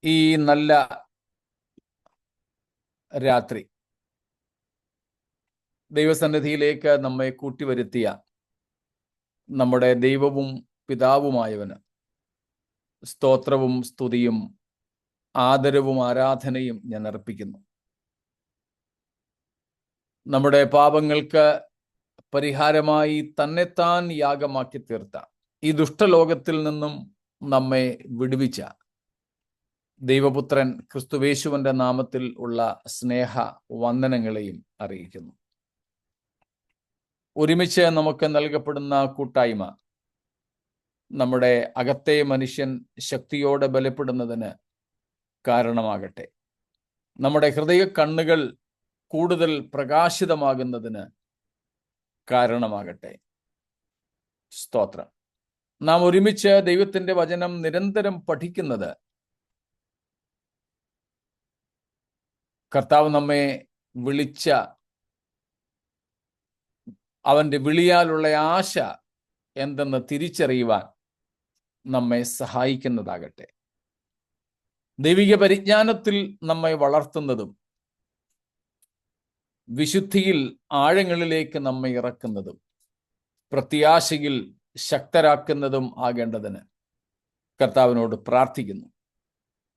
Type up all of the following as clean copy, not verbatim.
ഈ നല്ല രാത്രി ദൈവസന്നിധിയിലേക്ക് നമ്മെ കൂട്ടിവരുത്തിയ നമ്മുടെ ദൈവവും പിതാവുമായവന് സ്തോത്രവും സ്തുതിയും ആദരവും ആരാധനയും ഞാൻ അർപ്പിക്കുന്നു. നമ്മുടെ പാപങ്ങൾക്ക് പരിഹാരമായി തന്നെത്താൻ യാഗമാക്കി തീർത്ത ഈ ദുഷ്ടലോകത്തിൽ നിന്നും നമ്മെ വിടുവിച്ച ദൈവപുത്രൻ ക്രിസ്തുവേശുവിന്റെ നാമത്തിൽ ഉള്ള സ്നേഹ വന്ദനങ്ങളെയും അറിയിക്കുന്നു. ഒരുമിച്ച് നമുക്ക് നൽകപ്പെടുന്ന കൂട്ടായ്മ നമ്മുടെ അകത്തെ മനുഷ്യൻ ശക്തിയോടെ ബലപ്പെടുന്നതിന് കാരണമാകട്ടെ. നമ്മുടെ ഹൃദയ കണ്ണുകൾ കൂടുതൽ പ്രകാശിതമാകുന്നതിന് കാരണമാകട്ടെ. സ്തോത്രം. നാം ഒരുമിച്ച് ദൈവത്തിന്റെ വചനം നിരന്തരം പഠിക്കുന്നത് കർത്താവ് നമ്മെ വിളിച്ച അവന്റെ വിളിയാലുള്ള ആശ എന്തെന്ന് തിരിച്ചറിയുവാൻ നമ്മെ സഹായിക്കുന്നതാകട്ടെ. ദൈവിക പരിജ്ഞാനത്തിൽ നമ്മെ വളർത്തുന്നതും വിശുദ്ധിയിൽ ആഴങ്ങളിലേക്ക് നമ്മെ ഇറക്കുന്നതും പ്രത്യാശയിൽ ശക്തരാക്കുന്നതും ആകേണ്ടതിന് കർത്താവിനോട് പ്രാർത്ഥിക്കുന്നു.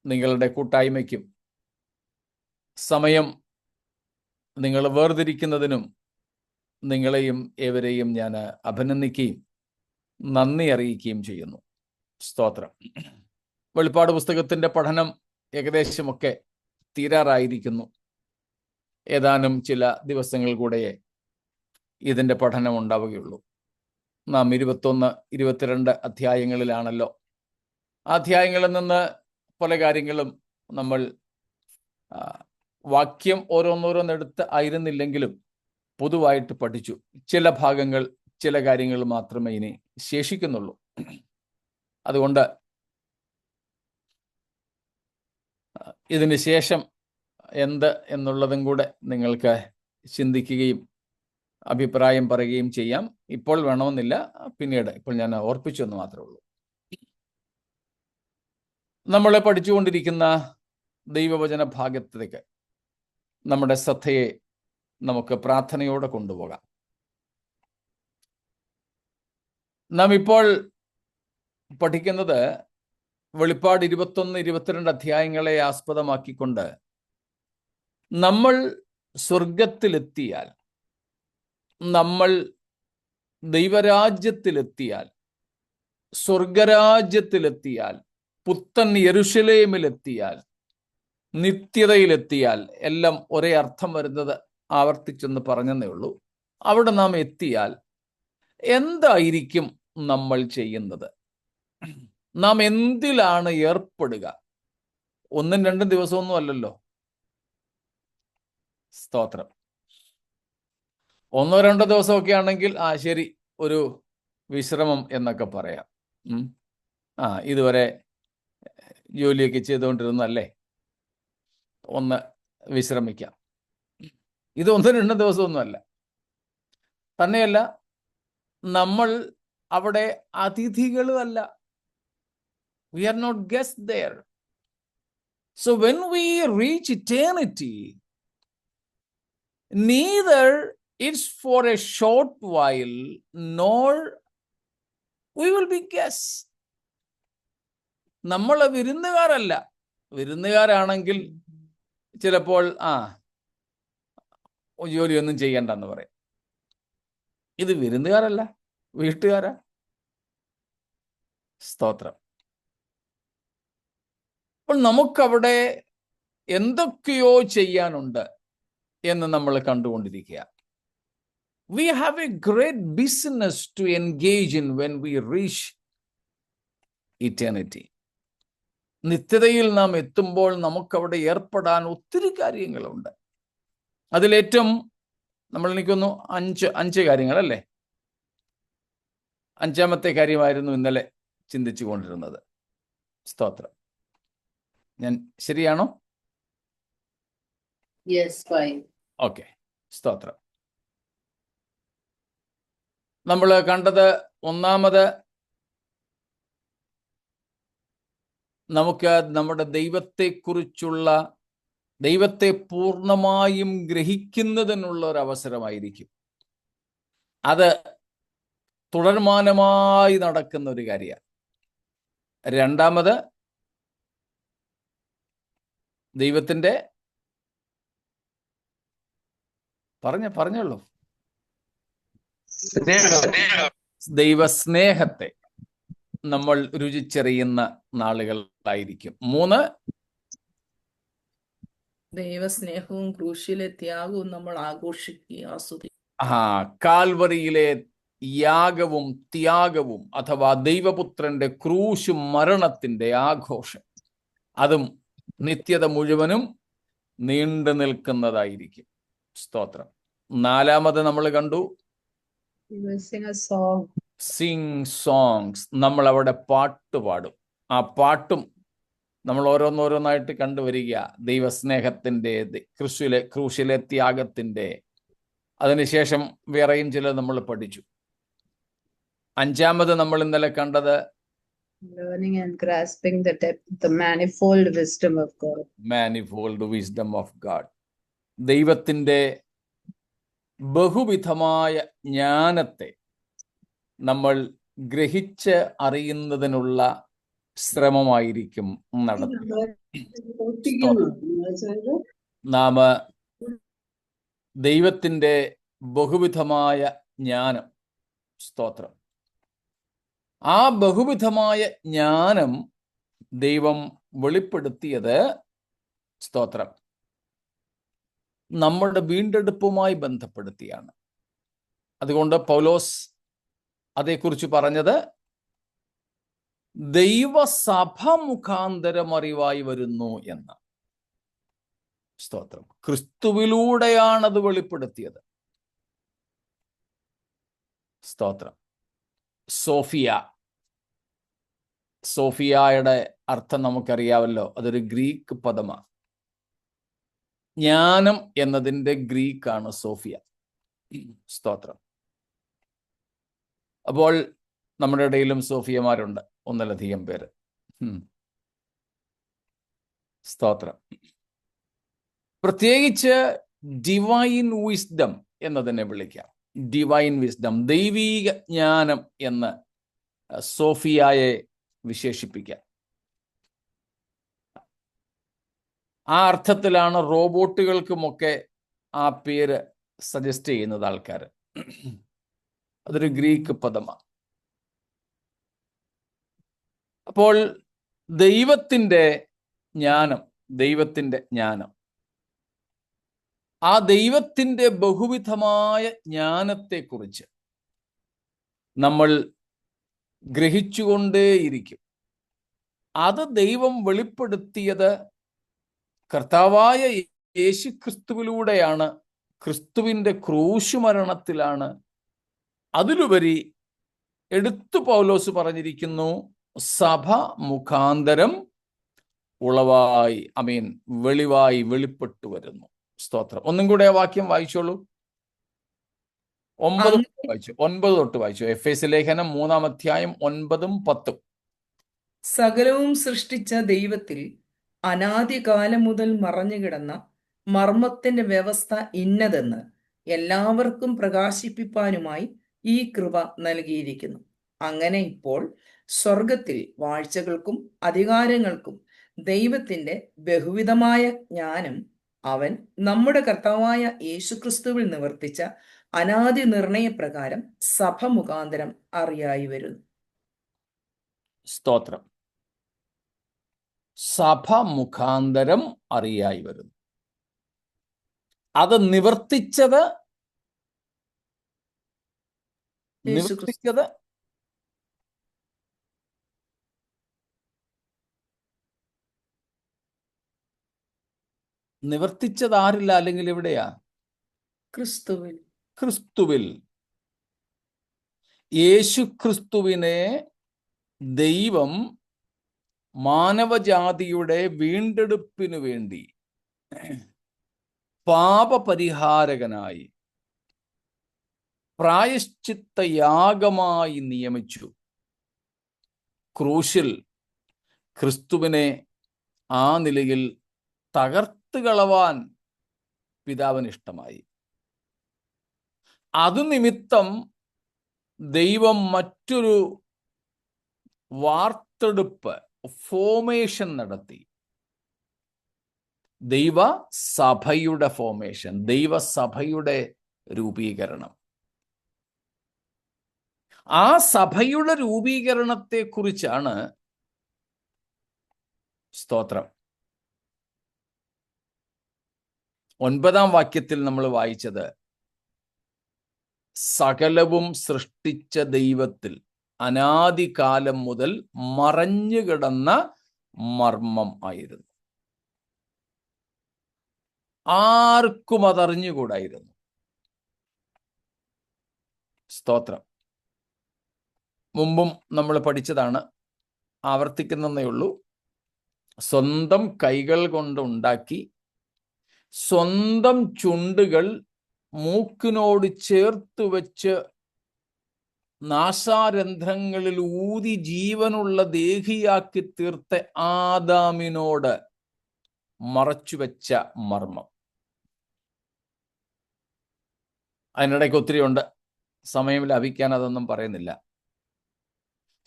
നിങ്ങളുടെ കൂട്ടായ്മയ്ക്കും സമയം നിങ്ങൾ വേർതിരിക്കുന്നതിനും നിങ്ങളെയും ഏവരെയും ഞാൻ അഭിനന്ദിക്കുകയും നന്ദി അറിയിക്കുകയും ചെയ്യുന്നു. സ്തോത്രം. വെളിപ്പാട് പുസ്തകത്തിന്റെ പഠനം ഏകദേശമൊക്കെ തീരാറായിരിക്കുന്നു. ഏതാനും ചില ദിവസങ്ങൾ കൂടെ ഇതിന്റെ പഠനം ഉണ്ടാവുകയുള്ളൂ. നാം 21, 22 അധ്യായങ്ങളിലാണല്ലോ. ആ അധ്യായങ്ങളിൽ നിന്ന് പല കാര്യങ്ങളും നമ്മൾ വാക്യം ഓരോന്നോരോന്നെടുത്ത് ആയിരുന്നില്ലെങ്കിലും പൊതുവായിട്ട് പഠിച്ചു. ചില ഭാഗങ്ങൾ, ചില കാര്യങ്ങൾ മാത്രമേ ഇനി ശേഷിക്കുന്നുള്ളൂ. അതുകൊണ്ട് ഇതിന് ശേഷം എന്ത് എന്നുള്ളതും കൂടെ നിങ്ങൾക്ക് ചിന്തിക്കുകയും അഭിപ്രായം പറയുകയും ചെയ്യാം. ഇപ്പോൾ വേണമെന്നില്ല, പിന്നീട്. ഇപ്പോൾ ഞാൻ ഓർപ്പിച്ചു എന്ന് മാത്രമേ ഉള്ളൂ. നമ്മൾ പഠിച്ചുകൊണ്ടിരിക്കുന്ന ദൈവവചന ഭാഗത്തേക്ക് നമ്മുടെ ശ്രദ്ധയെ നമുക്ക് പ്രാർത്ഥനയോടെ കൊണ്ടുപോകാം. നാം ഇപ്പോൾ പഠിക്കുന്നത് വെളിപ്പാട് 21, 22 അധ്യായങ്ങളെ ആസ്പദമാക്കിക്കൊണ്ട് നമ്മൾ സ്വർഗത്തിലെത്തിയാൽ, നമ്മൾ ദൈവരാജ്യത്തിലെത്തിയാൽ, സ്വർഗരാജ്യത്തിലെത്തിയാൽ, പുത്തൻ യെരുശലേമിലെത്തിയാൽ, നിത്യതയിലെത്തിയാൽ, എല്ലാം ഒരേ അർത്ഥം വരുന്നത് ആവർത്തിച്ചെന്ന് പറഞ്ഞതേ ഉള്ളൂ. അവിടെ നാം എത്തിയാൽ എന്തായിരിക്കും നമ്മൾ ചെയ്യുന്നത്? നാം എന്തിലാണ് ഏർപ്പെടുക? 1, 2 ദിവസമൊന്നും അല്ലല്ലോ. സ്തോത്രം. 1, 2 ദിവസമൊക്കെ ആണെങ്കിൽ ശരി, ഒരു വിശ്രമം എന്നൊക്കെ പറയാം. ഇതുവരെ ജോലിയൊക്കെ ചെയ്തുകൊണ്ടിരുന്നല്ലേ, ഒന്ന് വിശ്രമിക്കാം. ഇത് 1, 2 ദിവസമൊന്നുമല്ല. തന്നെയല്ല, നമ്മൾ അവിടെ അതിഥികളുമല്ല. We are not guests there. So when we reach eternity, neither it's for a short while, nor we will be guests. നമ്മൾ വിരുന്നുകാരല്ല. വിരുന്നുകാരാണെങ്കിൽ ചിലപ്പോൾ ജോലിയൊന്നും ചെയ്യണ്ടെന്ന് പറയും. ഇത് വിരുന്നുകാരല്ല, വീട്ടുകാരാ. സ്തോത്രം. അപ്പോൾ നമുക്കവിടെ എന്തൊക്കെയോ ചെയ്യാനുണ്ട് എന്ന് നമ്മൾ കണ്ടുകൊണ്ടിരിക്കുക. We have a great business to engage in when we reach eternity. നിത്യതയിൽ നാം എത്തുമ്പോൾ നമുക്കവിടെ ഏർപ്പെടാൻ ഒത്തിരി കാര്യങ്ങളുണ്ട്. അതിലേറ്റവും എനിക്കൊന്നു 5 കാര്യങ്ങളല്ലേ? 5ാമത്തെ കാര്യമായിരുന്നു ഇന്നലെ ചിന്തിച്ചു കൊണ്ടിരുന്നത്. സ്തോത്രം. ഞാൻ ശരിയാണോ? ഓക്കെ. സ്തോത്രം. നമ്മൾ കണ്ടത് ഒന്നാമത് നമുക്ക് നമ്മുടെ ദൈവത്തെ പൂർണ്ണമായും ഗ്രഹിക്കുന്നതിനുള്ള ഒരു അവസരമായിരിക്കും. അത് തുടർമാനമായി നടക്കുന്ന ഒരു കാര്യമാണ്. രണ്ടാമത്, ദൈവത്തിൻ്റെ പറഞ്ഞോളൂ ദൈവസ്നേഹത്തെ നമ്മൾ രുചിച്ചറിയുന്ന നാളുകളായിരിക്കും. 3, ദൈവസ്നേഹവും ക്രൂശിലെ ത്യാഗവും നമ്മൾ ആഘോഷിക്കുകയും ആസ്വദിക്കും. കാൽവറിയിലെ യാഗവും ത്യാഗവും അഥവാ ദൈവപുത്രന്റെ ക്രൂശ് മരണത്തിന്റെ ആഘോഷം, അതും നിത്യത മുഴുവനും നീണ്ടു നിൽക്കുന്നതായിരിക്കും. സ്തോത്രം. 4, നമ്മൾ കണ്ടു സിംഗ് സോങ്സ്. നമ്മൾ അവിടെ പാട്ട് പാടും. ആ പാട്ടും നമ്മൾ ഓരോന്നോരോന്നായിട്ട് കണ്ടുവരിക. ദൈവസ്നേഹത്തിന്റെ, ക്രൂശിലെ ത്യാഗത്തിന്റെ, അതിനുശേഷം വേറെയും ചില നമ്മൾ പഠിച്ചു. 5, നമ്മൾ ഇന്നലെ കണ്ടത് learning and grasping the depth, the manifold wisdom of God. Manifold wisdom of God. ദൈവത്തിന്റെ ബഹുവിധമായ ജ്ഞാനത്തെ നമ്മൾ ഗ്രഹിച്ച് അറിയുന്നതിനുള്ള ശ്രമമായിരിക്കും നടത്തുക. നാം ദൈവത്തിന്റെ ബഹുവിധമായ ജ്ഞാനം, സ്തോത്രം, ആ ബഹുവിധമായ ജ്ഞാനം ദൈവം വെളിപ്പെടുത്തിയത്, സ്തോത്രം, നമ്മുടെ വീണ്ടെടുപ്പുമായി ബന്ധപ്പെടുത്തിയാണ്. അതുകൊണ്ട് അതേക്കുറിച്ച് പറഞ്ഞത് ദൈവസഭ മുഖാന്തരം അറിവായി വരുന്നു എന്ന. സ്തോത്രം. ക്രിസ്തുവിലൂടെയാണ് അത് വെളിപ്പെടുത്തിയത്. സ്തോത്രം. സോഫിയയുടെ അർത്ഥം നമുക്കറിയാമല്ലോ. അതൊരു ഗ്രീക്ക് പദമാണ്. ജ്ഞാനം എന്നതിൻ്റെ ഗ്രീക്കാണ് സോഫിയ. സ്തോത്രം. അപ്പോൾ നമ്മുടെ ഇടയിലും സോഫിയമാരുണ്ട്, ഒന്നിലധികം പേര്. സ്തോത്രം. പ്രത്യേകിച്ച് ഡിവൈൻ വിസ്ഡം എന്നതിനെ വിളിക്കാം. ഡിവൈൻ വിസ്ഡം, ദൈവീക ജ്ഞാനം എന്ന് സോഫിയയെ വിശേഷിപ്പിക്കാം. ആ അർത്ഥത്തിലാണ് റോബോട്ടുകൾക്കുമൊക്കെ ആ പേര് സജസ്റ്റ് ചെയ്യുന്നത് ആൾക്കാർ. അതൊരു ഗ്രീക്ക് പദമാണ്. അപ്പോൾ ദൈവത്തിൻ്റെ ജ്ഞാനം, ആ ദൈവത്തിൻ്റെ ബഹുവിധമായ ജ്ഞാനത്തെക്കുറിച്ച് നമ്മൾ ഗ്രഹിച്ചുകൊണ്ടേയിരിക്കും. അത് ദൈവം വെളിപ്പെടുത്തിയത് കർത്താവായ യേശുക്രിസ്തുവിലൂടെയാണ്, ക്രിസ്തുവിൻ്റെ ക്രൂശുമരണത്തിലാണ്. അതിലുപരി എടുത്തു പൗലോസ് പറഞ്ഞിരിക്കുന്നു, സഭ മുഖാന്തരം വെളിപ്പെട്ടു വരുന്നു. സ്തോത്രം. ഒന്നും കൂടെ ആ വാക്യം വായിച്ചോളൂ. 9 തൊട്ട് വായിച്ചു. എഫേസ്യ ലേഖനം 3-ാം അധ്യായം 9-ഉം 10-ഉം. സകലവും സൃഷ്ടിച്ച ദൈവത്തിൽ അനാദികാലം മുതൽ മറഞ്ഞുകിടന്ന മർമ്മത്തിന്റെ വ്യവസ്ഥ ഇന്നതെന്ന് എല്ലാവർക്കും പ്രകാശിപ്പിപ്പാനുമായി ഈ കൃപ നൽകിയിരിക്കുന്നു. അങ്ങനെ ഇപ്പോൾ സ്വർഗത്തിൽ വാഴ്ചകൾക്കും അധികാരങ്ങൾക്കും ദൈവത്തിന്റെ ബഹുവിധമായ ജ്ഞാനം അവൻ നമ്മുടെ കർത്താവായ യേശുക്രിസ്തുവിൽ നിവർത്തിച്ച അനാദി നിർണയപ്രകാരം സഭ മുഖാന്തരം അറിയായി വരുന്നു. സ്തോത്രം. സഭ മുഖാന്തരം അറിയായി വരുന്നു. അത് നിവർത്തിച്ചത് ആരില്ല, അല്ലെങ്കിൽ എവിടെയാ? ക്രിസ്തുവിൽ. യേശുക്രിസ്തുവിനെ ദൈവം മാനവജാതിയുടെ വീണ്ടെടുപ്പിനു വേണ്ടി പാപപരിഹാരകനായി പ്രായശ്ചിത്തയാഗമായി നിയമിച്ചു. ക്രൂശിൽ ക്രിസ്തുവിനെ ആ നിലയിൽ തകർത്ത് കളവാൻ പിതാവിന് ഇഷ്ടമായി. അത് നിമിത്തം ദൈവം മറ്റൊരു വാർത്തെടുപ്പ്, ഫോമേഷൻ നടത്തി. ദൈവസഭയുടെ ഫോമേഷൻ, ദൈവസഭയുടെ രൂപീകരണം. ആ സഭയുടെ രൂപീകരണത്തെക്കുറിച്ചാണ് സ്തോത്രം 9-ാം വാക്യത്തിൽ നമ്മൾ വായിച്ചത്. സകലവും സൃഷ്ടിച്ച ദൈവത്തിൽ അനാദികാലം മുതൽ മറഞ്ഞുകിടന്ന മർമ്മം ആയിരുന്നു. ആർക്കും അതറിഞ്ഞുകൂടായിരുന്നു. സ്തോത്രം. മുമ്പും നമ്മൾ പഠിച്ചതാണ്, ആവർത്തിക്കുന്നതേ ഉള്ളൂ. സ്വന്തം കൈകൾ കൊണ്ട് ഉണ്ടാക്കി സ്വന്തം ചുണ്ടുകൾ മൂക്കിനോട് ചേർത്ത് വെച്ച് നാസാരന്ധ്രങ്ങളിൽ ഊതി ജീവനുള്ള ദേഹിയാക്കി തീർത്ത ആദാമിനോട് മറച്ചുവെച്ച മർമ്മം. അതിനിടയ്ക്ക് ഒത്തിരി ഉണ്ട്, സമയം ലഭിക്കാൻ അതൊന്നും പറയുന്നില്ല.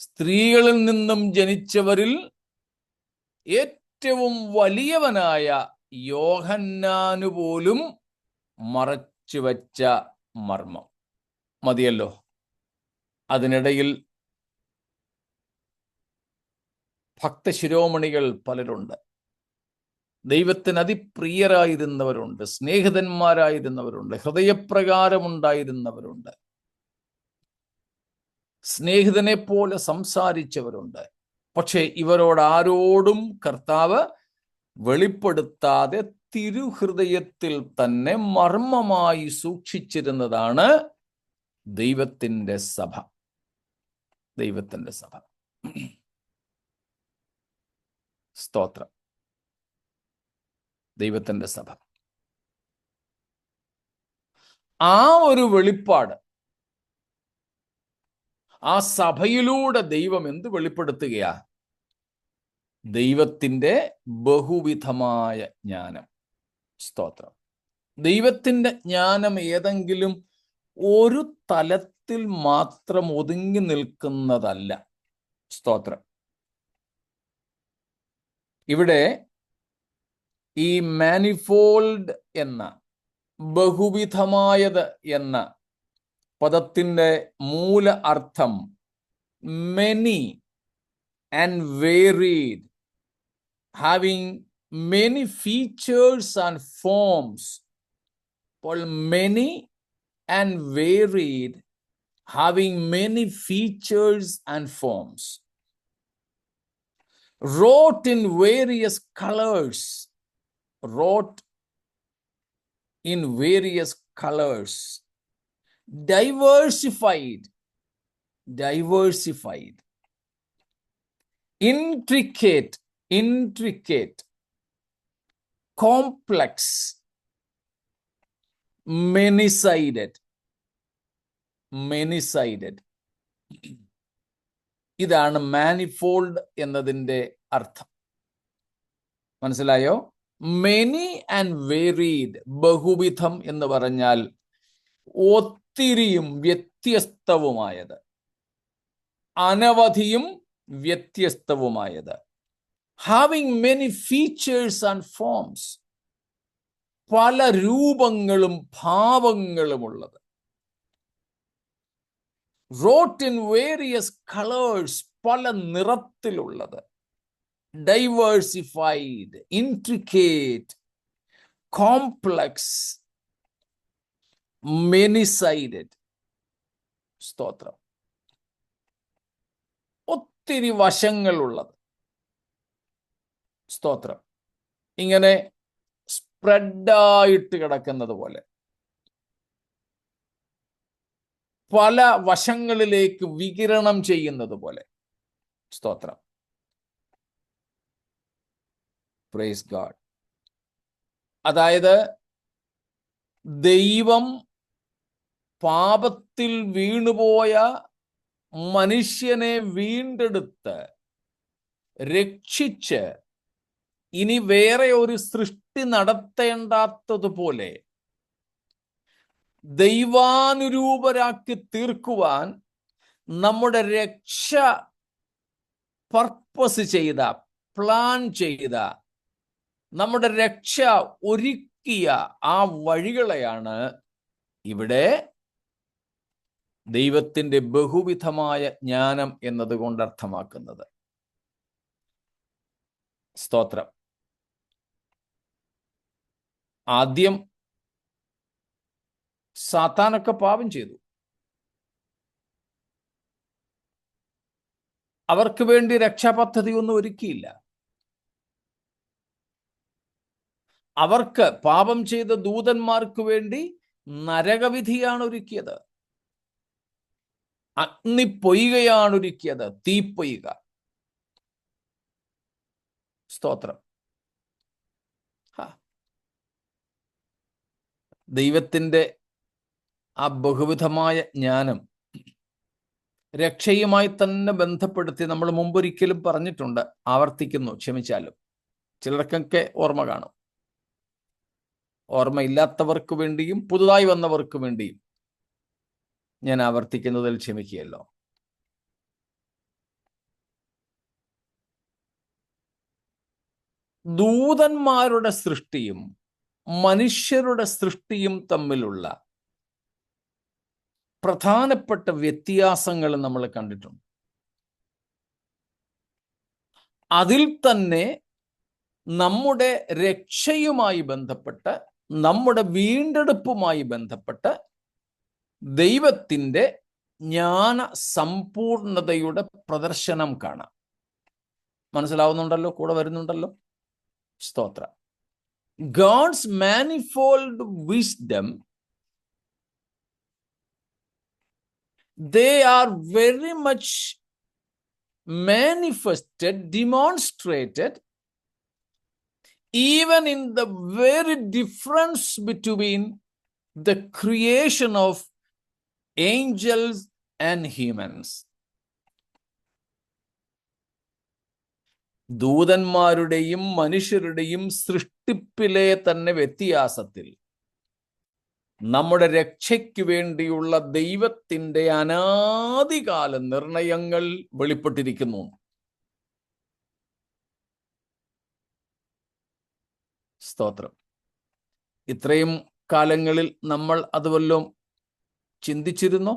സ്ത്രീകളിൽ നിന്നും ജനിച്ചവരിൽ ഏറ്റവും വലിയവനായ യോഹന്നാനു പോലും മറച്ചുവെച്ച മർമ്മം. മതിയല്ലോ. അതിനിടയിൽ ഭക്തശിരോമണികൾ പലരുണ്ട്. ദൈവത്തിന് അതിപ്രിയരായിരുന്നവരുണ്ട്, സ്നേഹിതന്മാരായിരുന്നവരുണ്ട്, ഹൃദയപ്രകാരമുണ്ടായിരുന്നവരുണ്ട്, സ്നേഹിതനെ പോലെ സംസാരിച്ചവരുണ്ട്. പക്ഷെ ഇവരോട് ആരോടും കർത്താവ് വെളിപ്പെടുത്താതെ തിരുഹൃദയത്തിൽ തന്നെ മർമ്മമായി സൂക്ഷിച്ചിരുന്നതാണ് ദൈവത്തിൻ്റെ സഭ. ദൈവത്തിൻ്റെ സഭ. സ്തോത്രം. ദൈവത്തിൻ്റെ സഭ. ആ ഒരു വെളിപ്പാട്, ആ സഭയിലൂടെ ദൈവം എന്ത് വെളിപ്പെടുത്തുകയാ? ദൈവത്തിൻ്റെ ബഹുവിധമായ ജ്ഞാനം. സ്തോത്രം. ദൈവത്തിൻ്റെ ജ്ഞാനം ഏതെങ്കിലും ഒരു തലത്തിൽ മാത്രം ഒതുങ്ങി നിൽക്കുന്നതല്ല. സ്തോത്രം. ഇവിടെ ഈ മാനിഫോൾഡ് എന്ന, ബഹുവിധമായത് എന്ന പദത്തിൻ്റെ മൂല അർത്ഥം many and varied, having many features and forms. അപ്പോൾ many and varied, having many features and forms. wrought in various colors, wrought in various colors, diversified, intricate, complex, many-sided. ഇതാണ് മാനിഫോൾഡ് എന്നതിൻ്റെ അർത്ഥം. മനസ്സിലായോ? മെനി ആൻഡ് വേരീഡ്, ബഹുവിധം എന്ന് പറഞ്ഞാൽ ഒത്തിരിയും വ്യത്യസ്തവുമായത്, അനവധിയും വ്യത്യസ്തവുമായത്. Having many features and forms, പല രൂപങ്ങളും ഭാവങ്ങളുമുള്ളത്. wrought in various colors, പല നിറത്തിലുള്ളത്. diversified, intricate, complex, many-sided. സ്തോത്രം. ഒത്തിരി വശങ്ങളുള്ളത്. സ്തോത്രം. ഇങ്ങനെ സ്പ്രെഡായിട്ട് കിടക്കുന്നത് പോലെ, പല വശങ്ങളിലേക്ക് വികിരണം ചെയ്യുന്നത് പോലെ. സ്തോത്രം. Praise God. അതായത് ദൈവം പാപത്തിൽ വീണുപോയ മനുഷ്യനെ വീണ്ടെടുത്ത് രക്ഷിച്ച് ഇനി വേറെ ഒരു സൃഷ്ടി നടത്തേണ്ടാത്തതുപോലെ ദൈവാനുരൂപരാക്കി തീർക്കുവാൻ നമ്മുടെ രക്ഷ പർപ്പസ് ചെയ്ത, പ്ലാൻ ചെയ്ത, നമ്മുടെ രക്ഷ ഒരുക്കിയ ആ വഴികളെയാണ് ഇവിടെ ദൈവത്തിൻ്റെ ബഹുവിധമായ ജ്ഞാനം എന്നതുകൊണ്ട് അർത്ഥമാക്കുന്നത്. സ്തോത്രം. ആദ്യം സാത്താനൊക്കെ പാപം ചെയ്തു. അവർക്ക് വേണ്ടി രക്ഷാപദ്ധതി ഒന്നും ഒരുക്കിയില്ല. അവർക്ക്, പാപം ചെയ്ത ദൂതന്മാർക്ക് വേണ്ടി നരകവിധിയാണ് ഒരുക്കിയത്, അഗ്നിപ്പൊയ്കയാണ് ഒരുക്കിയത്, തീപ്പൊയ്ക. സ്തോത്രം. ദൈവത്തിൻ്റെ ആ ബഹുവിധമായ ജ്ഞാനം രക്ഷയുമായി തന്നെ ബന്ധപ്പെടുത്തി നമ്മൾ മുമ്പൊരിക്കലും പറഞ്ഞിട്ടുണ്ട്, ആവർത്തിക്കുന്നു, ക്ഷമിച്ചാലും. ചിലർക്കൊക്കെ ഓർമ്മ കാണും. ഓർമ്മയില്ലാത്തവർക്ക് വേണ്ടിയും പുതുതായി വന്നവർക്ക് വേണ്ടിയും ഞാൻ ആവർത്തിക്കുന്നതിൽ ക്ഷമിക്കുകയല്ലോ. ദൂതന്മാരുടെ സൃഷ്ടിയും മനുഷ്യരുടെ സൃഷ്ടിയും തമ്മിലുള്ള പ്രധാനപ്പെട്ട വ്യത്യാസങ്ങൾ നമ്മൾ കണ്ടിട്ടുണ്ട്. അതിൽ തന്നെ നമ്മുടെ രക്ഷയുമായി ബന്ധപ്പെട്ട്, നമ്മുടെ വീണ്ടെടുപ്പുമായി ബന്ധപ്പെട്ട് ദൈവത്തിൻ്റെ ജ്ഞാന സമ്പൂർണതയുടെ പ്രദർശനം കാണാം. മനസ്സിലാവുന്നുണ്ടല്ലോ? കൂടെ വരുന്നുണ്ടല്ലോ? സ്തോത്രം. God's manifold wisdom, they are very much manifested, demonstrated, even in the very difference between the creation of angels and humans. ദൂതന്മാരുടെയും മനുഷ്യരുടെയും സൃഷ്ടിപ്പിലെ തന്നെ വ്യത്യാസത്തിൽ നമ്മുടെ രക്ഷയ്ക്ക് വേണ്ടിയുള്ള ദൈവത്തിൻ്റെ അനാദികാല നിർണയങ്ങൾ വെളിപ്പെട്ടിരിക്കുന്നു. സ്തോത്രം. ഇത്രയും കാലങ്ങളിൽ നമ്മൾ അത് വല്ലതും ചിന്തിച്ചിരുന്നോ?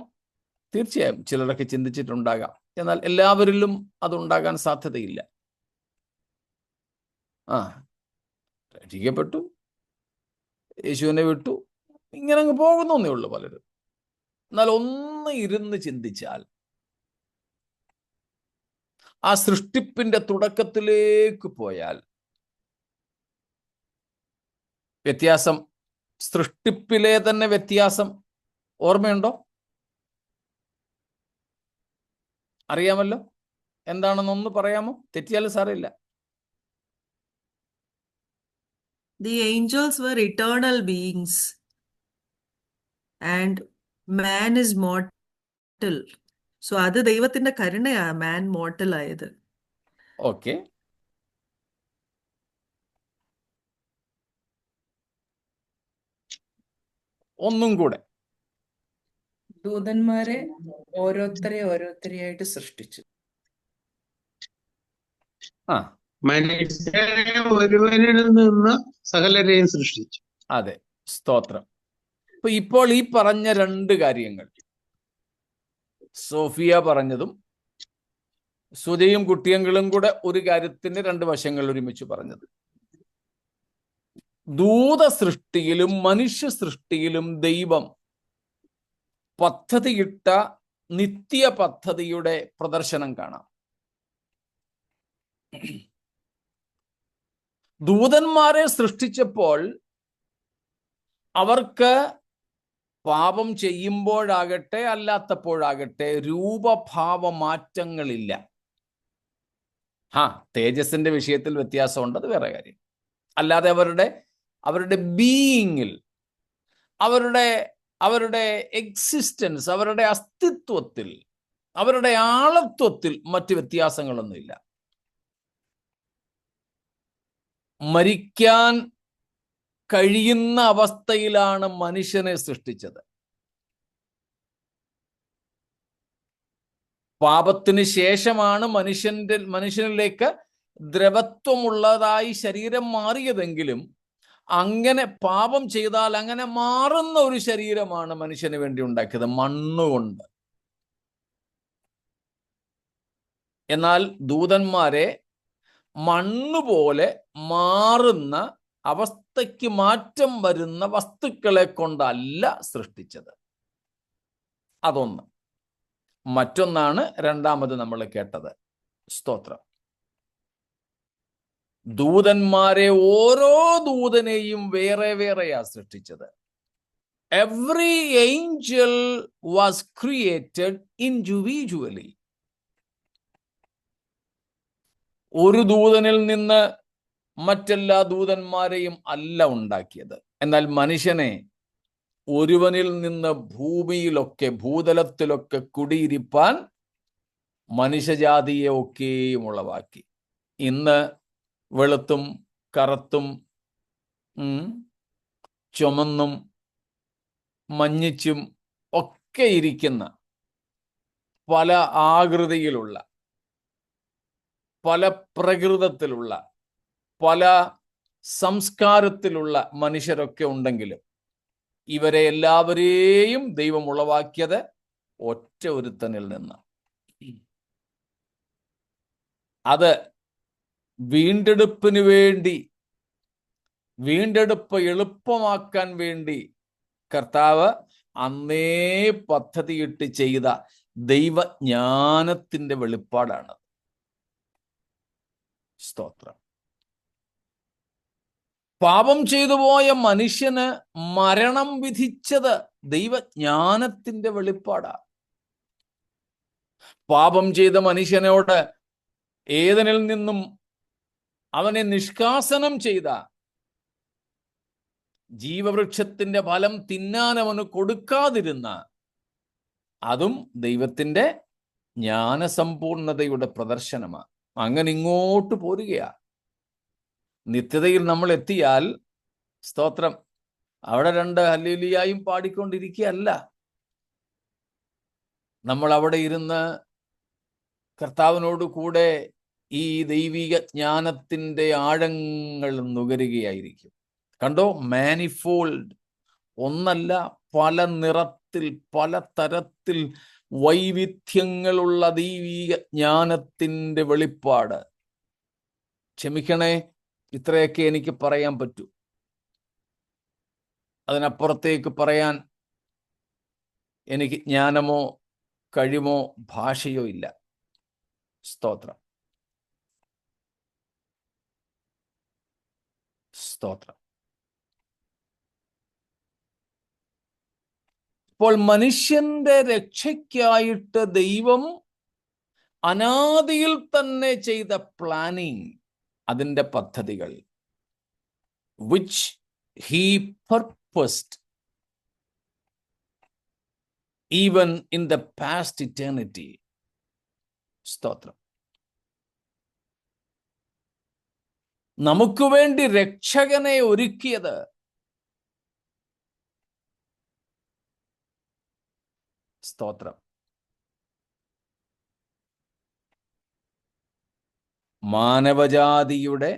തീർച്ചയായും ചിലരൊക്കെ ചിന്തിച്ചിട്ടുണ്ടാകാം. എന്നാൽ എല്ലാവരിലും അതുണ്ടാകാൻ സാധ്യതയില്ല. രക്ഷിക്കപ്പെട്ടു, യേശുവിനെ വിട്ടു, ഇങ്ങനെ അങ്ങ് പോകുന്നേ ഉള്ളൂ പലരും. എന്നാൽ ഒന്ന് ഇരുന്ന് ചിന്തിച്ചാൽ ആ സൃഷ്ടിപ്പിന്റെ തുടക്കത്തിലേക്ക് പോയാൽ വ്യത്യാസം, സൃഷ്ടിപ്പിലെ തന്നെ വ്യത്യാസം ഓർമ്മയുണ്ടോ? അറിയാമല്ലോ. എന്താണെന്നൊന്ന് പറയാമോ? തെറ്റിയാലും സാരമില്ല. The angels were eternal beings and man is mortal. So അത് ദൈവത്തിന്റെ കരുണയാ man mortal ആയത്. ഓക്കെ. ഒന്നും കൂടെ. ദൂതന്മാരെ ഓരോരുത്തരെയായിട്ട് സൃഷ്ടിച്ചു. മനുഷ്യരെ ഒരുവനിൽ നിന്ന് സകലരെയും സൃഷ്ടിച്ചു. അതെ, സ്തോത്രം. അപ്പൊ ഇപ്പോൾ ഈ പറഞ്ഞ രണ്ട് കാര്യങ്ങൾ, സോഫിയ പറഞ്ഞതും സുജയും കുട്ടിയങ്ങളും കൂടെ ഒരു കാര്യത്തിന്റെ രണ്ട് വശങ്ങൾ ഒരുമിച്ച് പറഞ്ഞത്, ദൂത സൃഷ്ടിയിലും മനുഷ്യ സൃഷ്ടിയിലും ദൈവം പദ്ധതിയിട്ട നിത്യ പദ്ധതിയുടെ പ്രദർശനം കാണാം. ദൂതന്മാരെ സൃഷ്ടിച്ചപ്പോൾ അവർക്ക് പാപം ചെയ്യുമ്പോഴാകട്ടെ അല്ലാത്തപ്പോഴാകട്ടെ രൂപഭാവ മാറ്റങ്ങളില്ല. തേജസ്സിന്റെ വിഷയത്തിൽ വ്യത്യാസമുണ്ട്, അത് വേറെ കാര്യം. അല്ലാതെ അവരുടെ ബീയിങ്ങിൽ, അവരുടെ എക്സിസ്റ്റൻസ്, അവരുടെ അസ്തിത്വത്തിൽ, അവരുടെ ആളത്വത്തിൽ മറ്റ് വ്യത്യാസങ്ങളൊന്നുമില്ല. മരിക്കാൻ കഴിയുന്ന അവസ്ഥയിലാണ് മനുഷ്യനെ സൃഷ്ടിച്ചത്. പാപത്തിന് ശേഷമാണ് മനുഷ്യനിലേക്ക് ദ്രവത്വമുള്ളതായി ശരീരം മാറിയതെങ്കിലും അങ്ങനെ പാപം ചെയ്താൽ അങ്ങനെ മാറുന്ന ഒരു ശരീരമാണ് മനുഷ്യന് വേണ്ടി ഉണ്ടാക്കിയത്, മണ്ണുകൊണ്ട്. എന്നാൽ ദൂതന്മാരെ മണ്ണുപോലെ മാറുന്ന അവസ്ഥയ്ക്ക് മാറ്റം വരുന്ന വസ്തുക്കളെ കൊണ്ടല്ല സൃഷ്ടിച്ചത്. അതൊന്ന്. മറ്റൊന്നാണ് രണ്ടാമത് നമ്മൾ കേട്ടത്. സ്തോത്രം. ദൂതന്മാരെ ഓരോ ദൂതനെയും വേറെ വേറെയാ സൃഷ്ടിച്ചത്. Every Angel was created individually. ഒരു ദൂതനിൽ നിന്ന് മറ്റെല്ലാ ദൂതന്മാരെയും അല്ല ഉണ്ടാക്കിയത്. എന്നാൽ മനുഷ്യനെ ഒരുവനിൽ നിന്ന് ഭൂമിയിലൊക്കെ ഭൂതലത്തിലൊക്കെ കുടിയിരിപ്പാൻ മനുഷ്യജാതിയെ ഒക്കെയും ഉളവാക്കി. ഇന്ന് വെളുത്തും കറുത്തും ചുമന്നും മഞ്ഞിച്ചും ഒക്കെ ഇരിക്കുന്ന പല ആകൃതിയിലുള്ള, പല പ്രകൃതത്തിലുള്ള, പല സംസ്കാരത്തിലുള്ള മനുഷ്യരൊക്കെ ഉണ്ടെങ്കിലും ഇവരെ എല്ലാവരെയും ദൈവം ഉളവാക്കിയത് ഒറ്റ ഒരുത്തനിൽ നിന്ന്. അത് വീണ്ടെടുപ്പിന് വേണ്ടി, വീണ്ടെടുപ്പ് എളുപ്പമാക്കാൻ വേണ്ടി കർത്താവ് അന്നേ പദ്ധതിയിട്ട് ചെയ്ത ദൈവജ്ഞാനത്തിന്റെ വെളിപ്പാടാണ്. സ്തോത്രം. പാപം ചെയ്തു പോയ മനുഷ്യന് മരണം വിധിച്ചത് ദൈവജ്ഞാനത്തിന്റെ വെളിപ്പാടാണ്. പാപം ചെയ്ത മനുഷ്യനോട് ഏദനിൽ നിന്നും അവനെ നിഷ്കാസനം ചെയ്ത, ജീവവൃക്ഷത്തിന്റെ ഫലം തിന്നാൻ അവന് കൊടുക്കാതിരുന്ന, അതും ദൈവത്തിന്റെ ജ്ഞാനസമ്പൂർണതയുടെ പ്രദർശനമാണ്. അങ്ങനെ ഇങ്ങോട്ട് പോരുകയാ. നിത്യതയിൽ നമ്മൾ എത്തിയാൽ, സ്തോത്രം, അവിടെ രണ്ട് ഹല്ലേലൂയായും പാടിക്കൊണ്ടിരിക്കുകയല്ല. നമ്മൾ അവിടെ ഇരുന്ന് കർത്താവിനോട് കൂടെ ഈ ദൈവിക ജ്ഞാനത്തിന്റെ ആഴങ്ങൾ നുകരുകയായിരിക്കും. കണ്ടോ, മാനിഫോൾഡ്, ഒന്നല്ല പല നിറത്തിൽ പല തരത്തിൽ വൈവിധ്യങ്ങളുള്ള ദൈവിക ജ്ഞാനത്തിന്റെ വെളിപ്പാട്. ക്ഷമിക്കണേ, ഇത്രയൊക്കെ എനിക്ക് പറയാൻ പറ്റൂ. അതിനപ്പുറത്തേക്ക് പറയാൻ എനിക്ക് ജ്ഞാനമോ കഴിവോ ഭാഷയോ ഇല്ല. സ്തോത്രം, സ്തോത്രം. ഇപ്പോൾ മനുഷ്യന്റെ രക്ഷയ്ക്കായിട്ട് ദൈവം അനാദിയിൽ തന്നെ ചെയ്ത പ്ലാനിങ്, അതിൻ്റെ പദ്ധതികൾ, which he purposed even in the past eternity. സ്തോത്രം. നമുക്ക് വേണ്ടി രക്ഷകനെ ഒരുക്കിയത് സ്തോത്രം മാനവജാതിയുടെ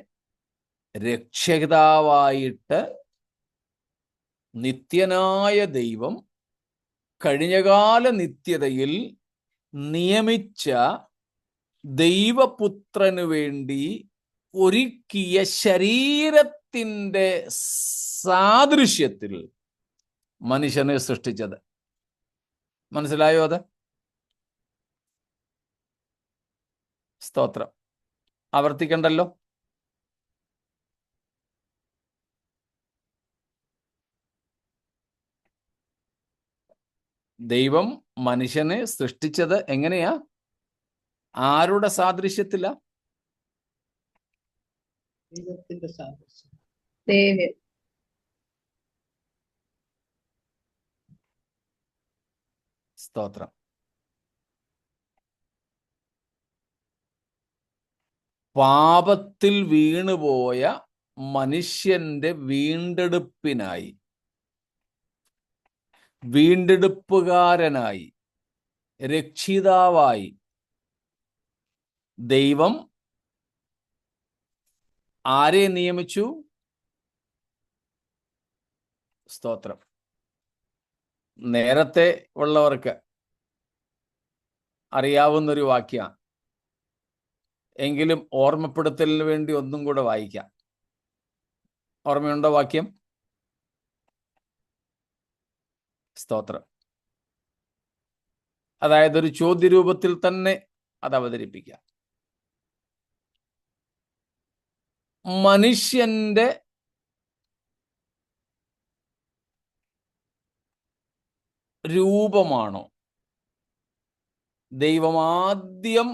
രക്ഷിതാവായിട്ട് നിത്യനായ ദൈവം കഴിഞ്ഞകാല നിത്യതയിൽ നിയമിച്ച ദൈവപുത്രനു വേണ്ടി ഒരുക്കിയ ശരീരത്തിൻ്റെ സാദൃശ്യത്തിൽ മനുഷ്യനെ സൃഷ്ടിച്ചത്. മനസ്സിലായോ? അത് സ്തോത്രം. ആവർത്തിക്കണ്ടല്ലോ. ദൈവം മനുഷ്യനെ സൃഷ്ടിച്ചത് എങ്ങനെയാ? ആരുടെ സാദൃശ്യത്തിലാ? ദൈവത്തിന്റെ സാദൃശ്യം. Savior. സ്തോത്രം. പാപത്തിൽ വീണുപോയ മനുഷ്യന്റെ വീണ്ടെടുപ്പിനായി, വീണ്ടെടുപ്പുകാരനായി, രക്ഷിതാവായി ദൈവം ആരെ നിയമിച്ചു? സ്തോത്രം. നേരത്തെ ഉള്ളവർക്ക് അറിയാവുന്നൊരു വാക്യമാണ്, എങ്കിലും ഓർമ്മപ്പെടുത്തലിന് വേണ്ടി ഒന്നും കൂടെ വായിക്കാം. ഓർമ്മയുണ്ടോ വാക്യം? സ്തോത്രം. അതായത് ഒരു ചോദ്യരൂപത്തിൽ തന്നെ അത് അവതരിപ്പിക്കാം. മനുഷ്യന്റെ രൂപമാണോ ദൈവം ആദ്യം